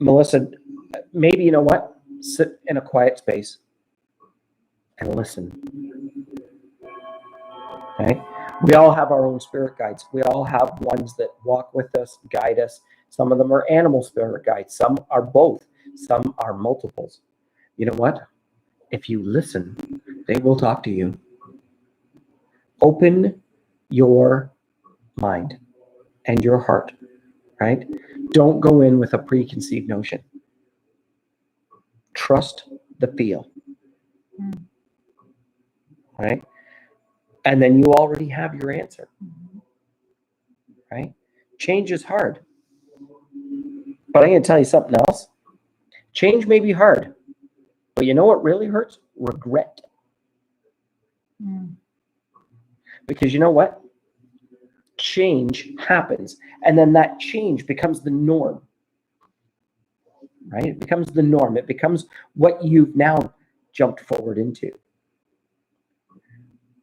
Melissa, maybe, you know what? Sit in a quiet space and listen. Okay? We all have our own spirit guides. We all have ones that walk with us, guide us. Some of them are animal spirit guides. Some are both. Some are multiples. You know what? If you listen, they will talk to you. Open your mind and your heart, right? Don't go in with a preconceived notion. Trust the feel, right? And then you already have your answer, right? Change is hard. But I'm going to tell you something else. Change may be hard, But you know what really hurts? Regret. Mm. Because you know what? Change happens, and then that change becomes the norm, right? It becomes the norm. It becomes what you've now jumped forward into.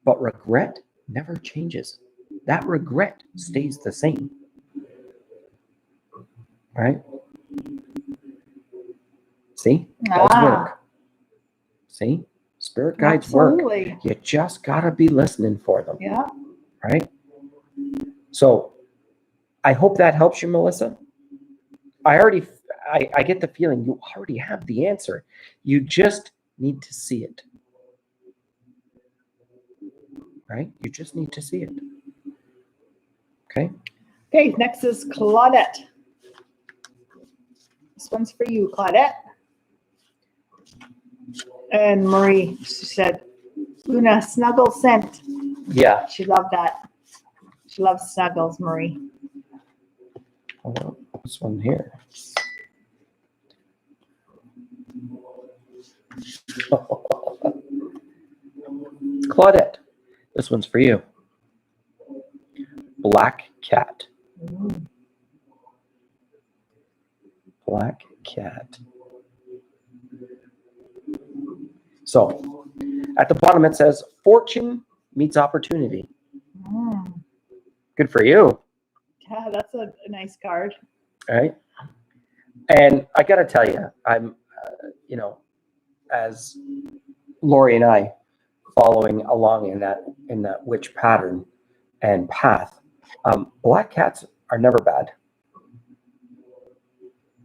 But regret never changes. That regret stays the same, right? See? Does work. See? Spirit guides Absolutely. work. You just got to be listening for them. Yeah. Right? So I hope that helps you, Melissa. I get the feeling you already have the answer. You just need to see it. Right? You just need to see it. Okay? Okay, next is Claudette. This one's for you, Claudette. And Marie, she said, Luna, snuggle scent. Yeah. She loved that. She loves snuggles, Marie. Oh, this one here. Claudette, this one's for you. Black cat. Black cat. So at the bottom it says, fortune meets opportunity. Mm. Good for you. Yeah, that's a nice card. All right. And I got to tell you, I'm, as Lori and I following along in that witch pattern and path, black cats are never bad.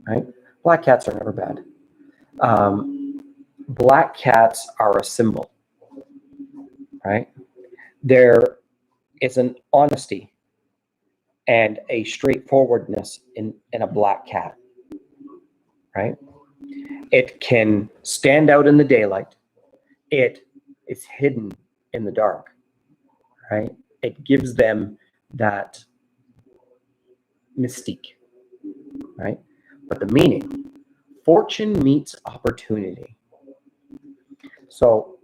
Right? Black cats are never bad. Black cats are a symbol, right? There is an honesty and a straightforwardness in a black cat, right? It can stand out in the daylight. It is hidden in the dark, right? It gives them that mystique, right? But the meaning, fortune meets opportunity. So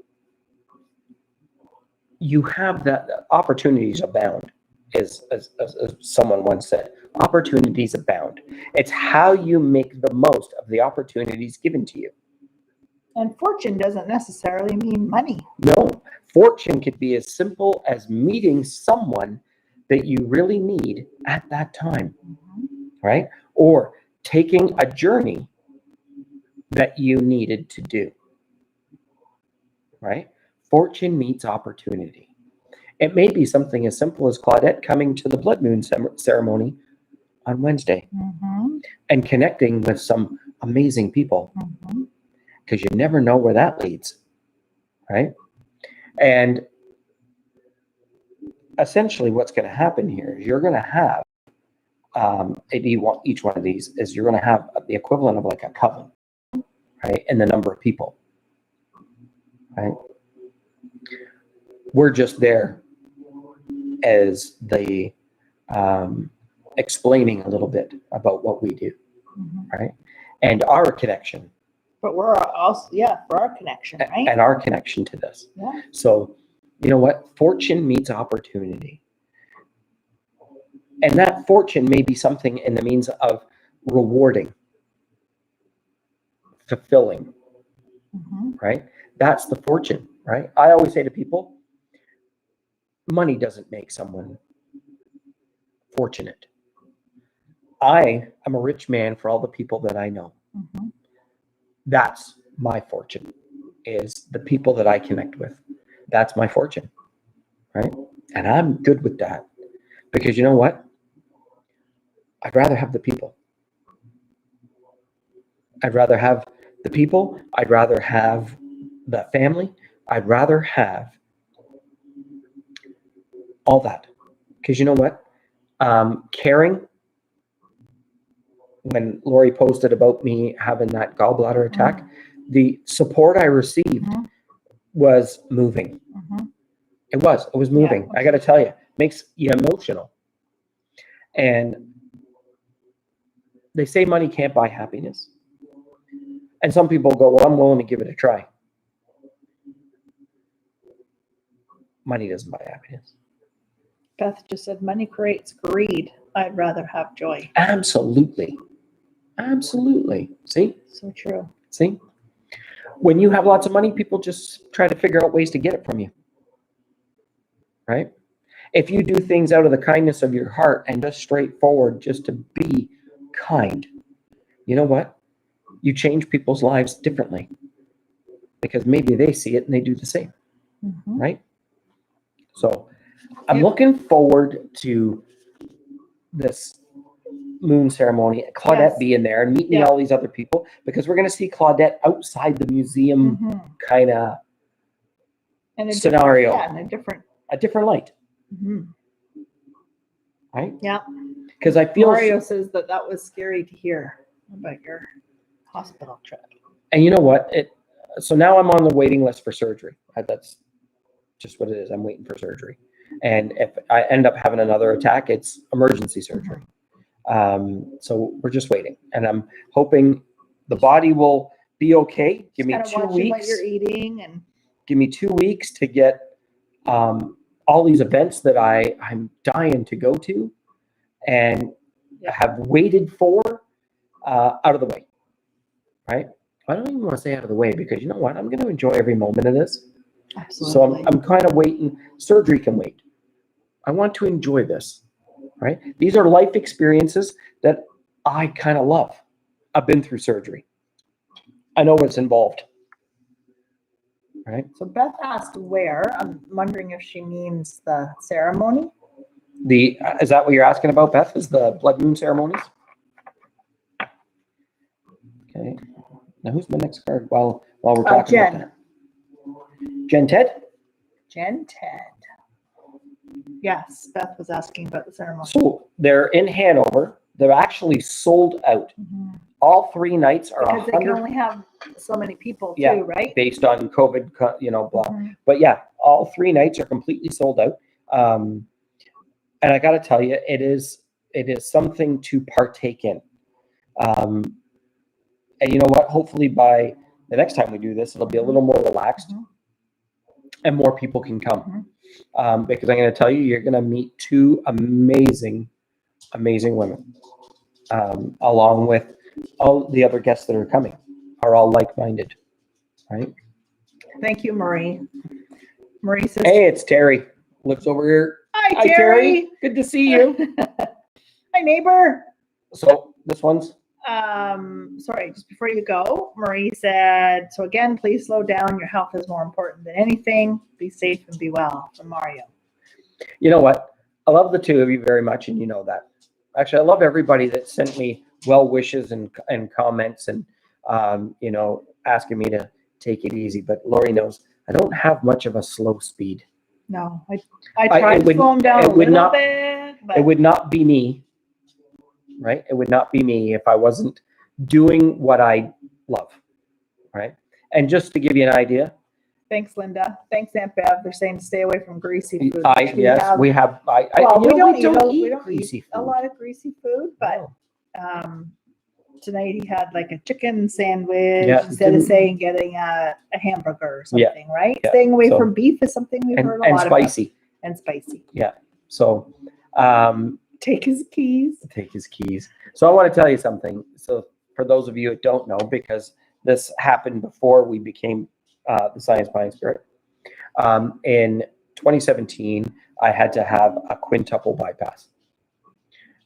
you have that opportunities abound, as someone once said, opportunities abound. It's how you make the most of the opportunities given to you. And fortune doesn't necessarily mean money. No, fortune could be as simple as meeting someone that you really need at that time, right? Or taking a journey that you needed to do, right? Fortune meets opportunity. It may be something as simple as Claudette coming to the blood moon ceremony on Wednesday and connecting with some amazing people, because you never know where that leads, right? And essentially what's going to happen here is you're going to have each one of these is you're going to have the equivalent of like a coven, right? And the number of people, right? We're just there as the explaining a little bit about what we do, right? And our connection. But we're also, for our connection, right? And our connection to this. Yeah. So, you know what? Fortune meets opportunity. And that fortune may be something in the means of rewarding, fulfilling, right? That's the fortune, right? I always say to people, money doesn't make someone fortunate. I am a rich man for all the people that I know. That's my fortune, is the people that I connect with. That's my fortune, right? And I'm good with that, because you know what? I'd rather have the people. I'd rather have the people. I'd rather have the family. I'd rather have all that. Because you know what? Caring, when Lori posted about me having that gallbladder attack, the support I received was moving. It was moving. I got to tell you, makes you emotional. And they say money can't buy happiness. And some people go, well, I'm willing to give it a try. Money doesn't buy happiness. Beth just said, money creates greed. I'd rather have joy. Absolutely. Absolutely. See? So true. See? When you have lots of money, people just try to figure out ways to get it from you. Right? If you do things out of the kindness of your heart and just straightforward, just to be kind, you know what? You change people's lives differently because maybe they see it and they do the same. Mm-hmm. Right? So I'm Yep. looking forward to this moon ceremony, Claudette Yes. being there and meeting Yeah. all these other people, because we're going to see Claudette outside the museum Mm-hmm. kind of And a scenario, different, yeah, and a different light, mm-hmm. right? Yeah. Because I feel, Mario says that was scary to hear about your hospital trip. and you know what? So now I'm on the waiting list for surgery. That's just what it is. I'm waiting for surgery. And if I end up having another attack, it's emergency surgery. So we're just waiting, and I'm hoping the body will be okay. Give me Kind of 2 watching what weeks. you're eating, and Give me 2 weeks to get all these events that I'm dying to go to and Yeah. have waited for out of the way. Right? I don't even want to say out of the way, because you know what? I'm going to enjoy every moment of this. absolutely. So I'm kind of waiting. Surgery can wait. I want to enjoy this. Right? These are life experiences that I kind of love. I've been through surgery. I know what's involved. Right? So Beth asked where. I'm wondering if she means the ceremony. Is that what you're asking about, Beth? Is the blood moon ceremonies? Okay. Now who's my next card while we're talking Jen. about that? Jen Ted? Jen Ted. Yes, Beth was asking about the ceremony. So they're in Hanover. They're actually sold out. Mm-hmm. All 3 nights are Because they can 100, only have so many people too, Yeah. right? based on COVID, blah. Mhm. But yeah, all 3 nights are completely sold out. And I got to tell you, it is something to partake in. And you know what? Hopefully by the next time we do this, it'll be a little more relaxed, Mhm. and more people can come. Because I'm going to tell you, you're going to meet 2 amazing women, along with all the other guests that are coming, are all like-minded, right? Thank you, Marie. Marie says, Hey, it's Terry. Lives over here. Hi, Terry. Good to see you. Hi, neighbor. So this one's Sorry, just before you go, Marie said, so again, please slow down. Your health is more important than anything. Be safe and be well. From Mario. You know what? I love the 2 of you very much, and you know that. Actually, I love everybody that sent me well wishes and comments, and asking me to take it easy. But Lori knows I don't have much of a slow speed. No, I tried to slow him down a little bit, but it would not be me, right? It would not be me if I wasn't doing what I love, right? And just to give you an idea, thanks, Linda. Thanks, Aunt Bev. They're saying to stay away from greasy food. we don't we eat don't greasy eat food. a lot of greasy food, but tonight he had like a chicken sandwich instead of saying getting a hamburger or something, right? Yeah. Staying away from beef is something we've heard a lot spicy. about. And spicy. Yeah. So take his keys. So I want to tell you something. So for those of you that don't know, because this happened before we became the Science Behind Spirit, in 2017, I had to have a quintuple bypass.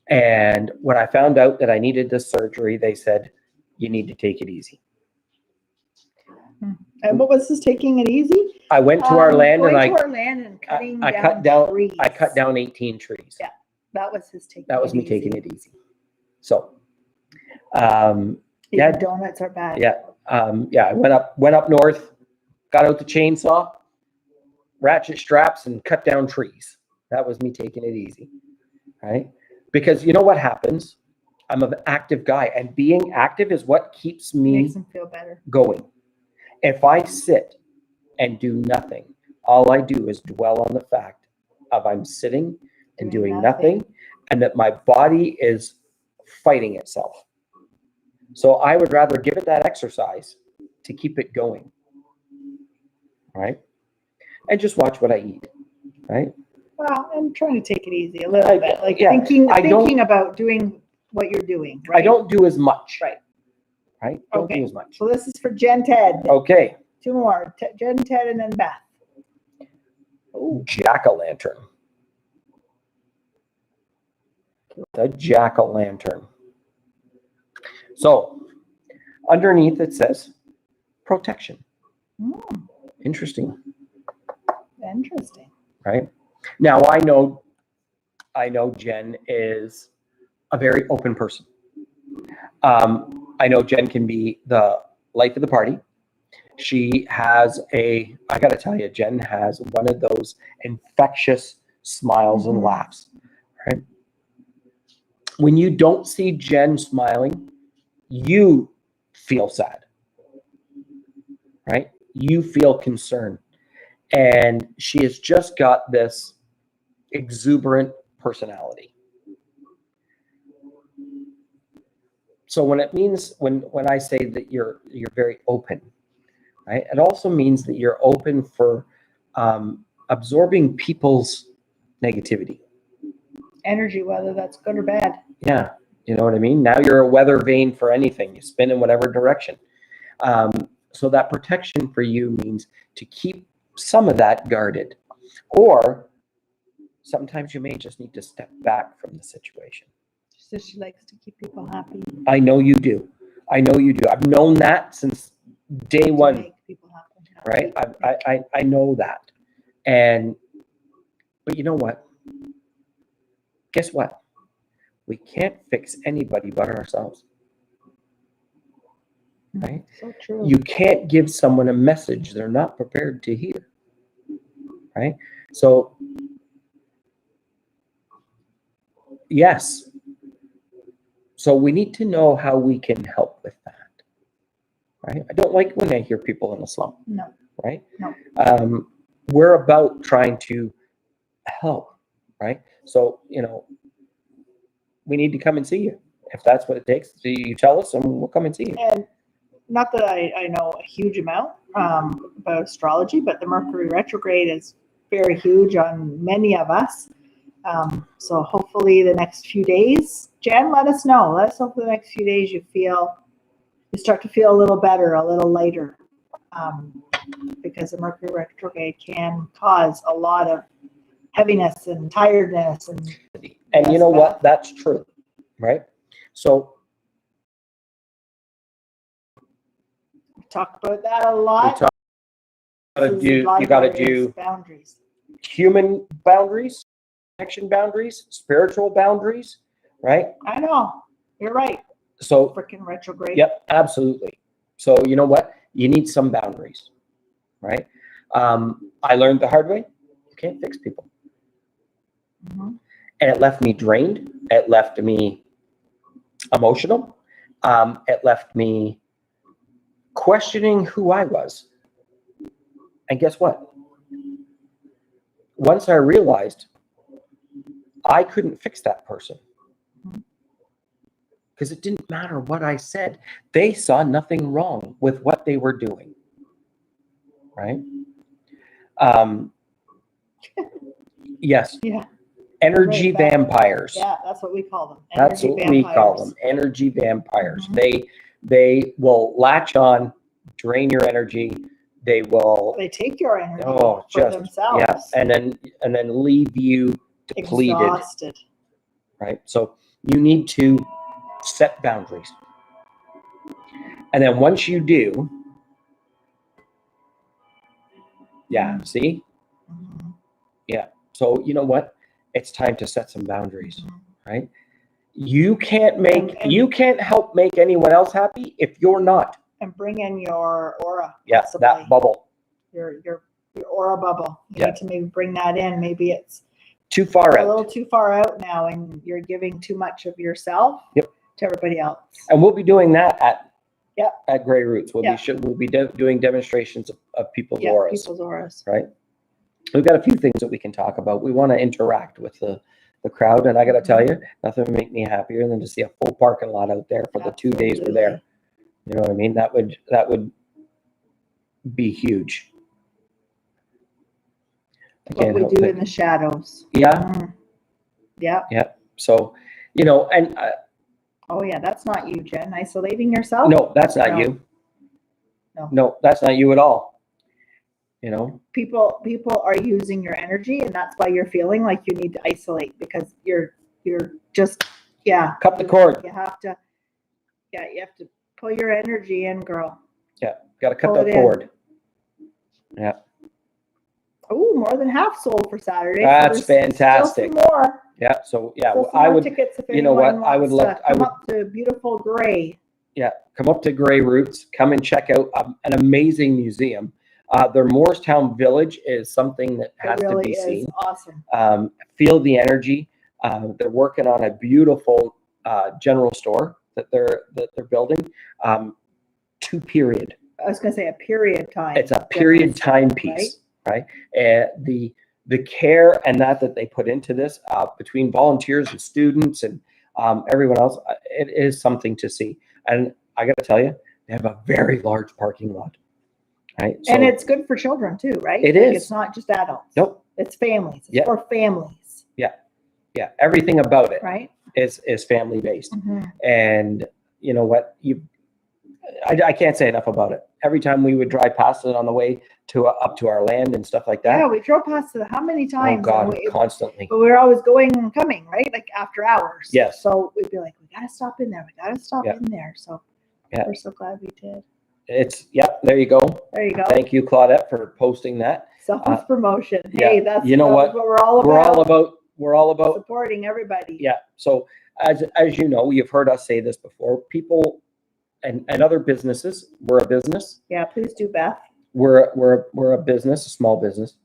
And when I found out that I needed this surgery, they said, you need to take it easy. And what was this taking it easy? I went to our land and I cut down trees. I cut down 18 trees. Yeah, that was his taking. That was me taking it easy. So, donuts are bad. Yeah, I went up north, got out the chainsaw, ratchet straps, and cut down trees. That was me taking it easy, right? Because you know what happens? I'm an active guy, and being active is what keeps me Makes him feel better. Going. If I sit and do nothing, all I do is dwell on the fact of I'm sitting and doing nothing, and that my body is fighting itself. So I would rather give it that exercise to keep it going, right? And just watch what I eat, right? Well, I'm trying to take it easy a little bit, like yeah, thinking about doing what you're doing, right? I don't do as much. Right. Right? Don't Okay. do as much. So this is for Jen Ted. Okay. 2 more. Jen Ted and then Beth. Oh, jack-o'-lantern. The jack-o'-lantern. So underneath it says protection. Interesting. Interesting. Right? Now I know Jen is a very open person. I know Jen can be the life of the party. She has I got to tell you, Jen has one of those infectious smiles and laughs, right? When you don't see Jen smiling, you feel sad, right? You feel concerned. And she has just got this exuberant personality. So when I say that you're very open, right? It also means that you're open for absorbing people's negativity. Energy, whether that's good or bad. Yeah, you know what I mean? Now you're a weather vane for anything. You spin in whatever direction. So that protection for you means to keep some of that guarded. Or sometimes you may just need to step back from the situation. So she likes to keep people happy. I know you do. I know you do. I've known that since day one. Make people happy. Right? I know that. But you know what? Guess what? We can't fix anybody but ourselves. Right? So true. You can't give someone a message they're not prepared to hear. Right? So, yes. So we need to know how we can help with that. Right? I don't like when I hear people in a slump. No. Right? No. We're about trying to help. Right? So, we need to come and see you. If that's what it takes, you tell us and we'll come and see you. And not that I know a huge amount about astrology, but the Mercury retrograde is very huge on many of us. So hopefully the next few days, Jen, let us know. Let us know for the next few days you start to feel a little better, a little lighter. Because the Mercury retrograde can cause a lot of heaviness and tiredness. And you know what? That's true, right? So we talk about that a lot. You got to do boundaries. Human boundaries, connection boundaries, spiritual boundaries, right? I know. You're right. So freaking retrograde. Yep, absolutely. So you know what? You need some boundaries, right? I learned the hard way. You can't fix people. And it left me drained. It left me emotional. It left me questioning who I was. And guess what? Once I realized I couldn't fix that person, because it didn't matter what I said. They saw nothing wrong with what they were doing, right? Yes. Yeah. Energy vampires. Yeah, that's what we call them. That's what we call them. Energy vampires. They will latch on, drain your energy. They take your energy for themselves. Yeah, and then leave you depleted. Exhausted. Right? So you need to set boundaries. And then once you do, see? Yeah. So you know what? It's time to set some boundaries, right? You can't help make anyone else happy if you're not. And bring in your aura. Yeah, possibly. That bubble. Your aura bubble. You need to maybe bring that in. Maybe it's too far out. A little too far out now, and you're giving too much of yourself to everybody else. And we'll be doing that at Grey Roots. We'll be doing demonstrations of people's auras. People's auras. Right. We've got a few things that we can talk about. We want to interact with the the crowd. And I got to tell you, nothing would make me happier than to see a full parking lot out there for the 2 days we're there. You know what I mean? That would be huge. What we do in the shadows. Yeah. Yeah. Yeah. So, you know, and oh yeah, that's not you, Jen. Isolating yourself? no, that's not No. you. No. No, that's not you at all. You know, People are using your energy, and that's why you're feeling like you need to isolate, because you're just cut the cord. You have to pull your energy in, girl. Yeah, got to cut Pull that it in. cord. Yeah. Oh, more than half sold for Saturday. That's so there's fantastic. Still some more. Yeah. So yeah, Still some I more would. tickets if You know what? anyone I would wants love. to come up to beautiful Gray. Yeah, come up to Gray Roots. Come and check out an amazing museum. Their Morristown Village is something that has It really to be is seen. awesome. Feel the energy. They're working on a beautiful general store that they're building. 2 period. I was going to say a period time. It's a period timepiece, right? The care and that they put into this between volunteers and students and everyone else, it is something to see. And I got to tell you, they have a very large parking lot, right? So and it's good for children too, right? It is. It's not just adults. Nope. It's families. It's for families. Yeah, everything about it right? is family based. Mm-hmm. And you know what? I can't say enough about it. Every time we would drive past it on the way to up to our land and stuff like that. Yeah, we drove past it how many times? Oh God, constantly. But we were always going and coming, right? Like after hours. Yes. So we'd be like, we got to stop in there. We got to stop in there. So we're so glad we did. There you go. There you go. Thank you, Claudette, for posting that. Self-promotion. Hey, that's what we're all about. We're all about supporting everybody. Yeah. So as you know, you've heard us say this before. People and other businesses. We're a business. Yeah. Please do, Beth. We're a business, a small business,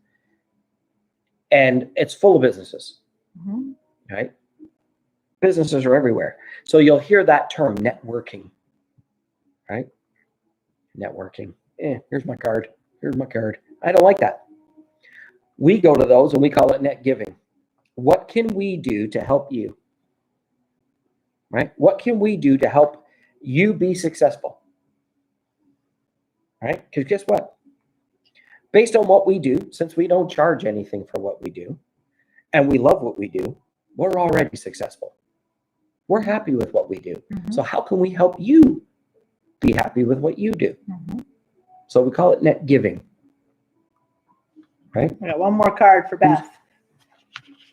and it's full of businesses. Mm-hmm. Right. Businesses are everywhere. So you'll hear that term, networking. Right. Networking. Here's my card. Here's my card. I don't like that. We go to those and we call it net giving. What can we do to help you? Right? What can we do to help you be successful? Right? Because guess what? Based on what we do, since we don't charge anything for what we do, and we love what we do, we're already successful. We're happy with what we do. Mm-hmm. So how can we help you be happy with what you do? Mm-hmm. So we call it net giving. Right? I got one more card for Beth.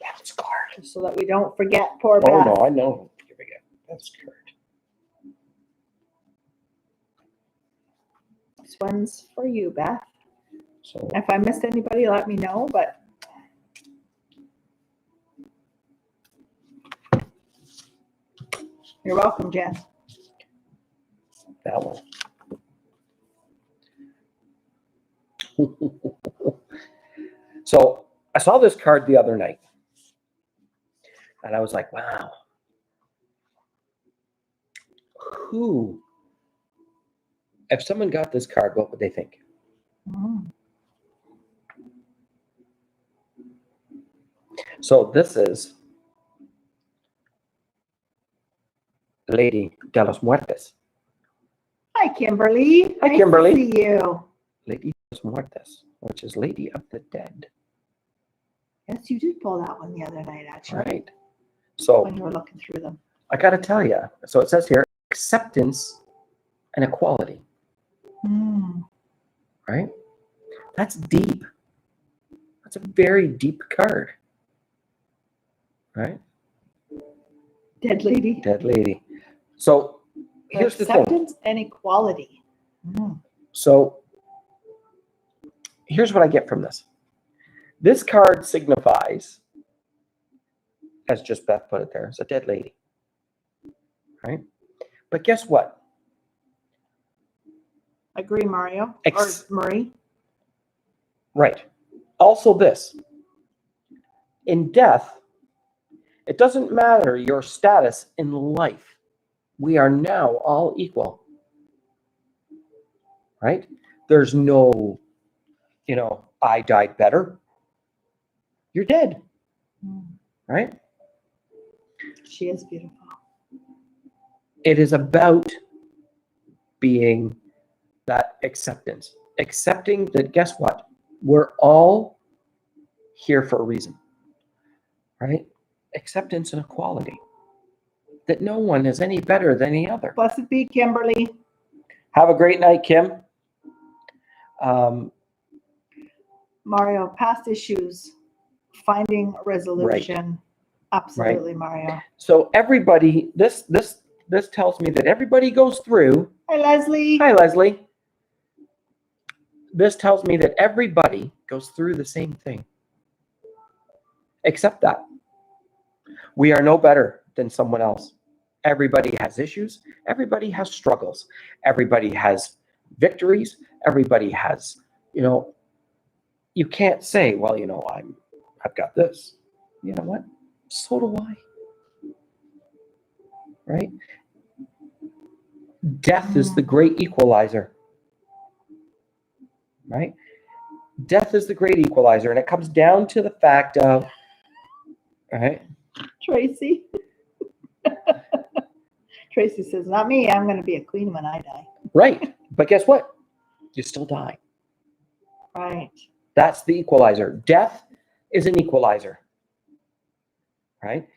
Beth's card. So that we don't forget poor Beth. Beth. Oh, no, I know. You forget Beth's card. This one's for you, Beth. So if I missed anybody, let me know, but you're welcome, Jen. that one. So I saw this card the other night and I was like, wow, if someone got this card, what would they think? Mm-hmm. So this is Lady de los Muertes. Hi, Kimberly. Hi, Kimberly. Nice to see you. Lady de los Muertes, which is Lady of the Dead. Yes, you did pull that one the other night, actually. Right. So when you were looking through them. I got to tell you. So it says here, acceptance and equality. Right? That's deep. That's a very deep card. Right? Dead lady. Dead lady. So here's the thing. Acceptance and equality. So here's what I get from this. This card signifies, as just Beth put it there, it's a dead lady. Right? But guess what? Agree, Mario. Or Marie. Right. Also this. In death, it doesn't matter your status in life. We are now all equal. Right? There's no, I died better. You're dead. Right? She is beautiful. It is about being that acceptance. Accepting that, guess what? We're all here for a reason, right? Acceptance and equality. That no one is any better than the other. Blessed be Kimberly. Have a great night, Kim. Mario, past issues, finding a resolution. Absolutely, Mario. So everybody, this tells me that everybody goes through. Hi, Leslie. Hi, Leslie. This tells me that everybody goes through the same thing. Accept that. We are no better than someone else. Everybody has issues. Everybody has struggles. Everybody has victories. Everybody has, you can't say, well, I've got this. You know what? So do I. Right? Death is the great equalizer. Right? Death is the great equalizer. And it comes down to the fact of, right? Tracy. Tracy says, not me. I'm going to be a queen when I die. Right. But guess what? You still die. Right. That's the equalizer. Death is an equalizer. Right?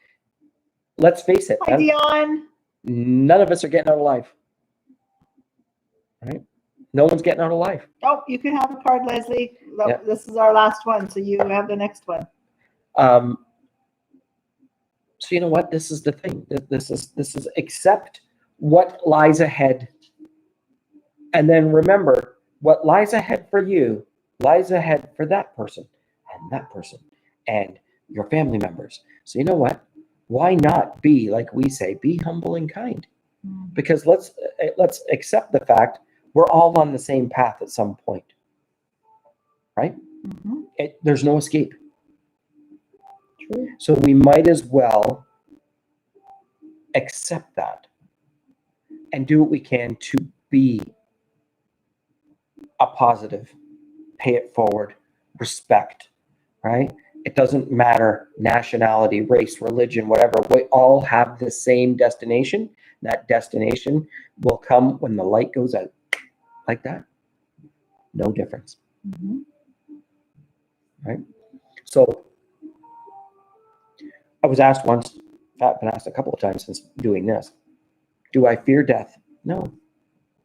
Let's face it. Hi, Dion. None of us are getting out alive. Right? No one's getting out alive. Oh, you can have a card, Leslie. Yeah. This is our last one, so you have the next one. So you know what? This is the thing. This is accept what lies ahead. And then remember, what lies ahead for you lies ahead for that person and your family members. So you know what? Why not be, like we say, be humble and kind? Because let's accept the fact we're all on the same path at some point. Right? Mm-hmm. There's no escape. True. So we might as well accept that and do what we can to be a positive, pay it forward, respect, right? It doesn't matter nationality, race, religion, whatever. We all have the same destination. That destination will come when the light goes out. Like that. No difference. Mm-hmm. Right? So I was asked once, I've been asked a couple of times since doing this, do I fear death? No.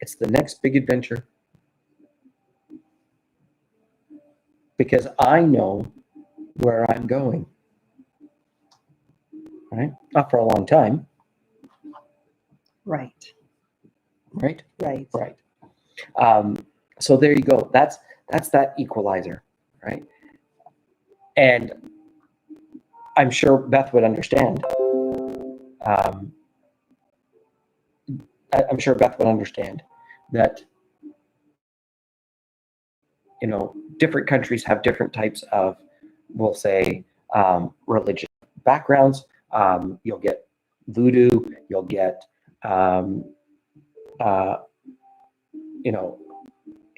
It's the next big adventure. Because I know where I'm going. Right? Not for a long time. Right. Right? Right. Right. So there you go. That's that equalizer, right? And I'm sure Beth would understand. I'm sure Beth would understand that, different countries have different types of, we'll say, religious backgrounds. You'll get voodoo, you'll get,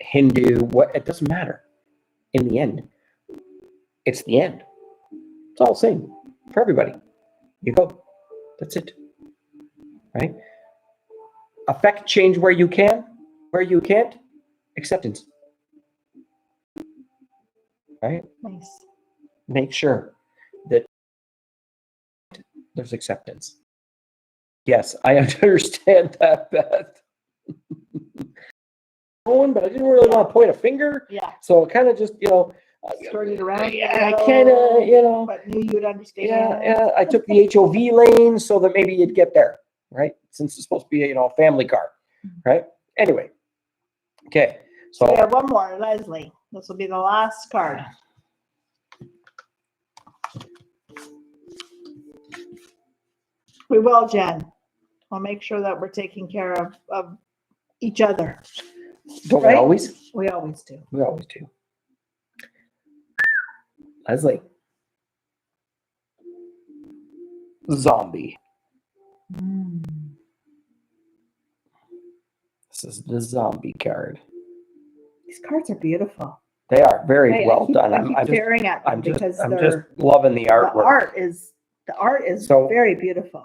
Hindu, it doesn't matter. In the end, it's the end. It's all the same for everybody. You go. That's it. Right? Affect change where you can. Where you can't, acceptance. Right? Nice. Make sure that there's acceptance. Yes, I understand that, Beth. But I didn't really want to point a finger. Yeah. So it kind of just, Started around. Yeah, I kind of, But knew you'd understand. Yeah. I took the HOV lane so that maybe you'd get there, right? Since it's supposed to be, a family car, right? Anyway. Okay. So we have one more, Leslie. This will be the last card. We will, Jen. We'll make sure that we're taking care of each other. don't Right? we always? We always do. We always do. Leslie. Zombie. This is the zombie card. These cards are beautiful. They are very well done. I keep staring at them I'm because just they're loving the artwork. the art is So- very beautiful.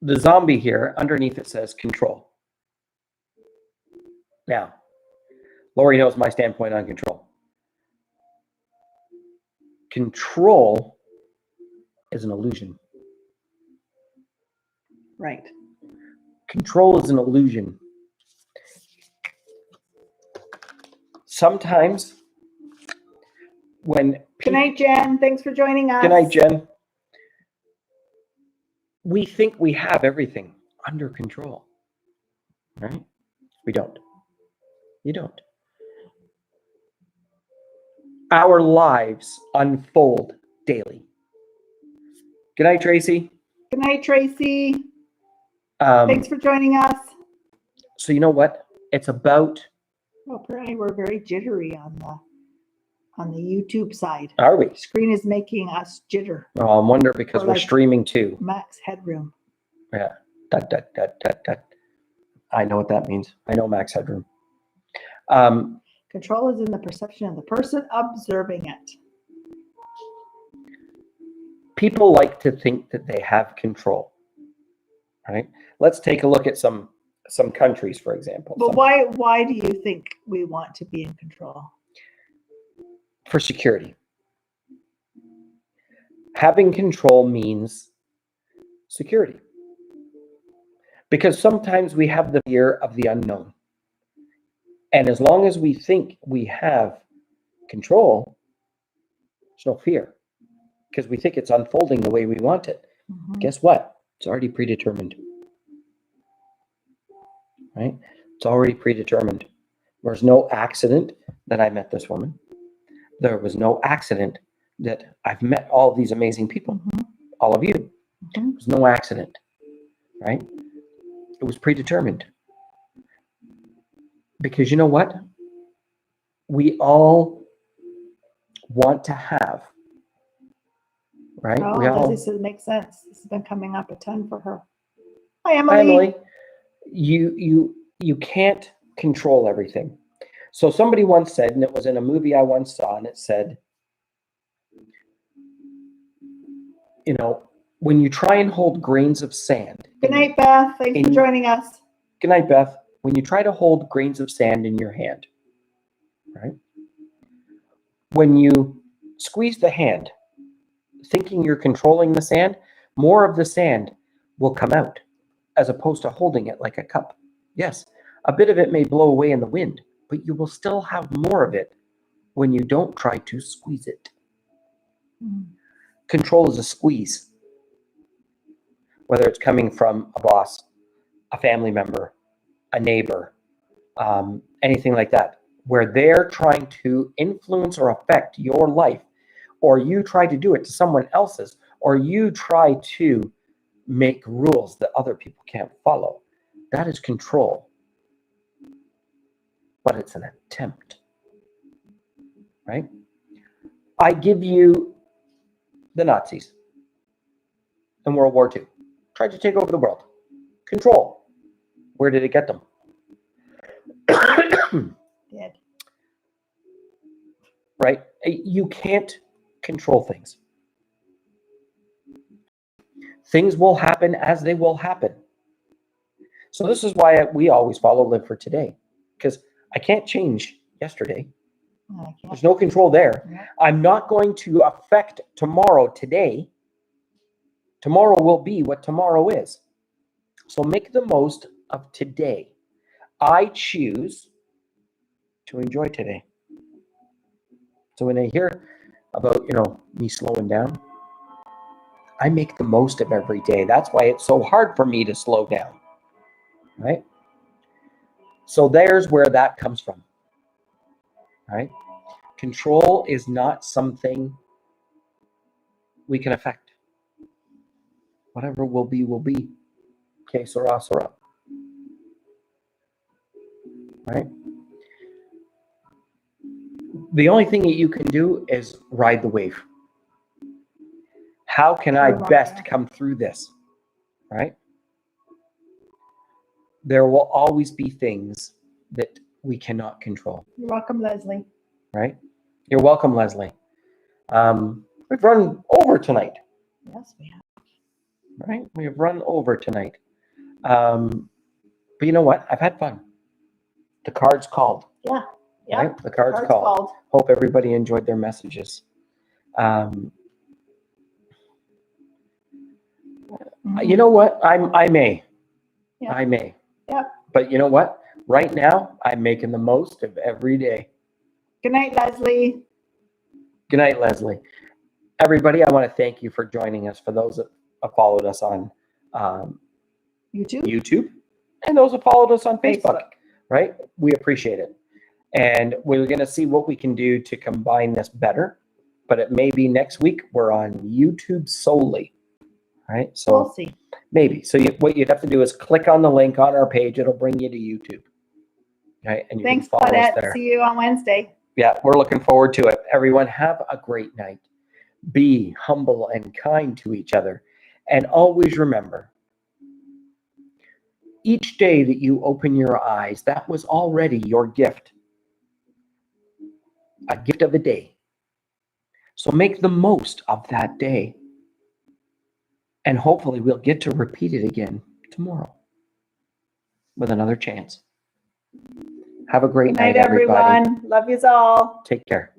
the zombie here, underneath it says control. Now, Lori knows my standpoint on control. Control is an illusion. Right. Control is an illusion. Sometimes when Good night, Jen. Thanks for joining us. Good night, Jen. We think we have everything under control, right? We don't. You don't. Our lives unfold daily. Good night, Tracy. Good night, Tracy. Thanks for joining us. So you know what? It's about. Well, apparently we're very jittery on the YouTube side. Are we? Screen is making us jitter. Oh, I wonder because we're streaming too. Max headroom. Yeah. Dut, dut, dut, dut, dut. I know what that means. I know max headroom. Control is in the perception of the person observing it. People like to think that they have control, right? Let's take a look at some countries, for example. But why do you think we want to be in control? For security. Having control means security. Because sometimes we have the fear of the unknown. And as long as we think we have control, there's no fear. Because we think it's unfolding the way we want it. Mm-hmm. Guess what? It's already predetermined. Right? It's already predetermined. There's no accident that I met this woman. There was no accident that I've met all these amazing people. Mm-hmm. All of you. Mm-hmm. There was no accident. Right? It was predetermined. Because you know what? We all want to have. Right? Oh, we all. this makes sense. This has been coming up a ton for her. Hi, Emily. Hi, Emily. You can't control everything. So somebody once said, and it was in a movie I once saw, and it said, you know, when you try and hold grains of sand. Good night, Beth. Thanks for joining us. Good night, Beth. When you try to hold grains of sand in your hand, right? When you squeeze the hand, thinking you're controlling the sand, more of the sand will come out as opposed to holding it like a cup. Yes, a bit of it may blow away in the wind, but you will still have more of it when you don't try to squeeze it. Control is a squeeze. Whether it's coming from a boss, a family member, a neighbor, anything like that, where they're trying to influence or affect your life, or you try to do it to someone else's, or you try to make rules that other people can't follow. That is control. But it's an attempt, right? I give you the Nazis in World War II. Tried to take over the world. Control. Where did it get them? Dead. Right? You can't control things. Things will happen as they will happen. So this is why we always follow live for today. Because I can't change yesterday. There's no control there. Yeah. I'm not going to affect tomorrow today. Tomorrow will be what tomorrow is. So make the most of today. I choose to enjoy today. So when I hear about, me slowing down, I make the most of every day. That's why it's so hard for me to slow down. Right? So there's where that comes from. Right? Control is not something we can affect. Whatever will be, will be. Okay, Sora, Sora. Right? The only thing that you can do is ride the wave. How can I best come through this? Right? There will always be things that we cannot control. You're welcome, Leslie. Right? You're welcome, Leslie. We've run over tonight. Yes, we have. right? We've run over tonight. But you know what? I've had fun. The card's called. Yeah. Yeah. Right? The card's called. Hope everybody enjoyed their messages. You know what? I may. Yeah. I may. Yeah. But you know what? Right now, I'm making the most of every day. Good night, Leslie. Good night, Leslie. Everybody, I want to thank you for joining us. For those that have followed us on YouTube and those that followed us on Facebook, right? We appreciate it. And we're going to see what we can do to combine this better. But it may be next week we're on YouTube solely, right? So we'll see. Maybe. So what you'd have to do is click on the link on our page. It'll bring you to YouTube. Okay, and you Thanks, can follow us Claudette. there. See you on Wednesday. Yeah, we're looking forward to it. Everyone, have a great night. Be humble and kind to each other. And always remember, each day that you open your eyes, that was already your gift. A gift of a day. So make the most of that day. And hopefully we'll get to repeat it again tomorrow with another chance. Have a great night, everybody. Everyone. Love yous all. Take care.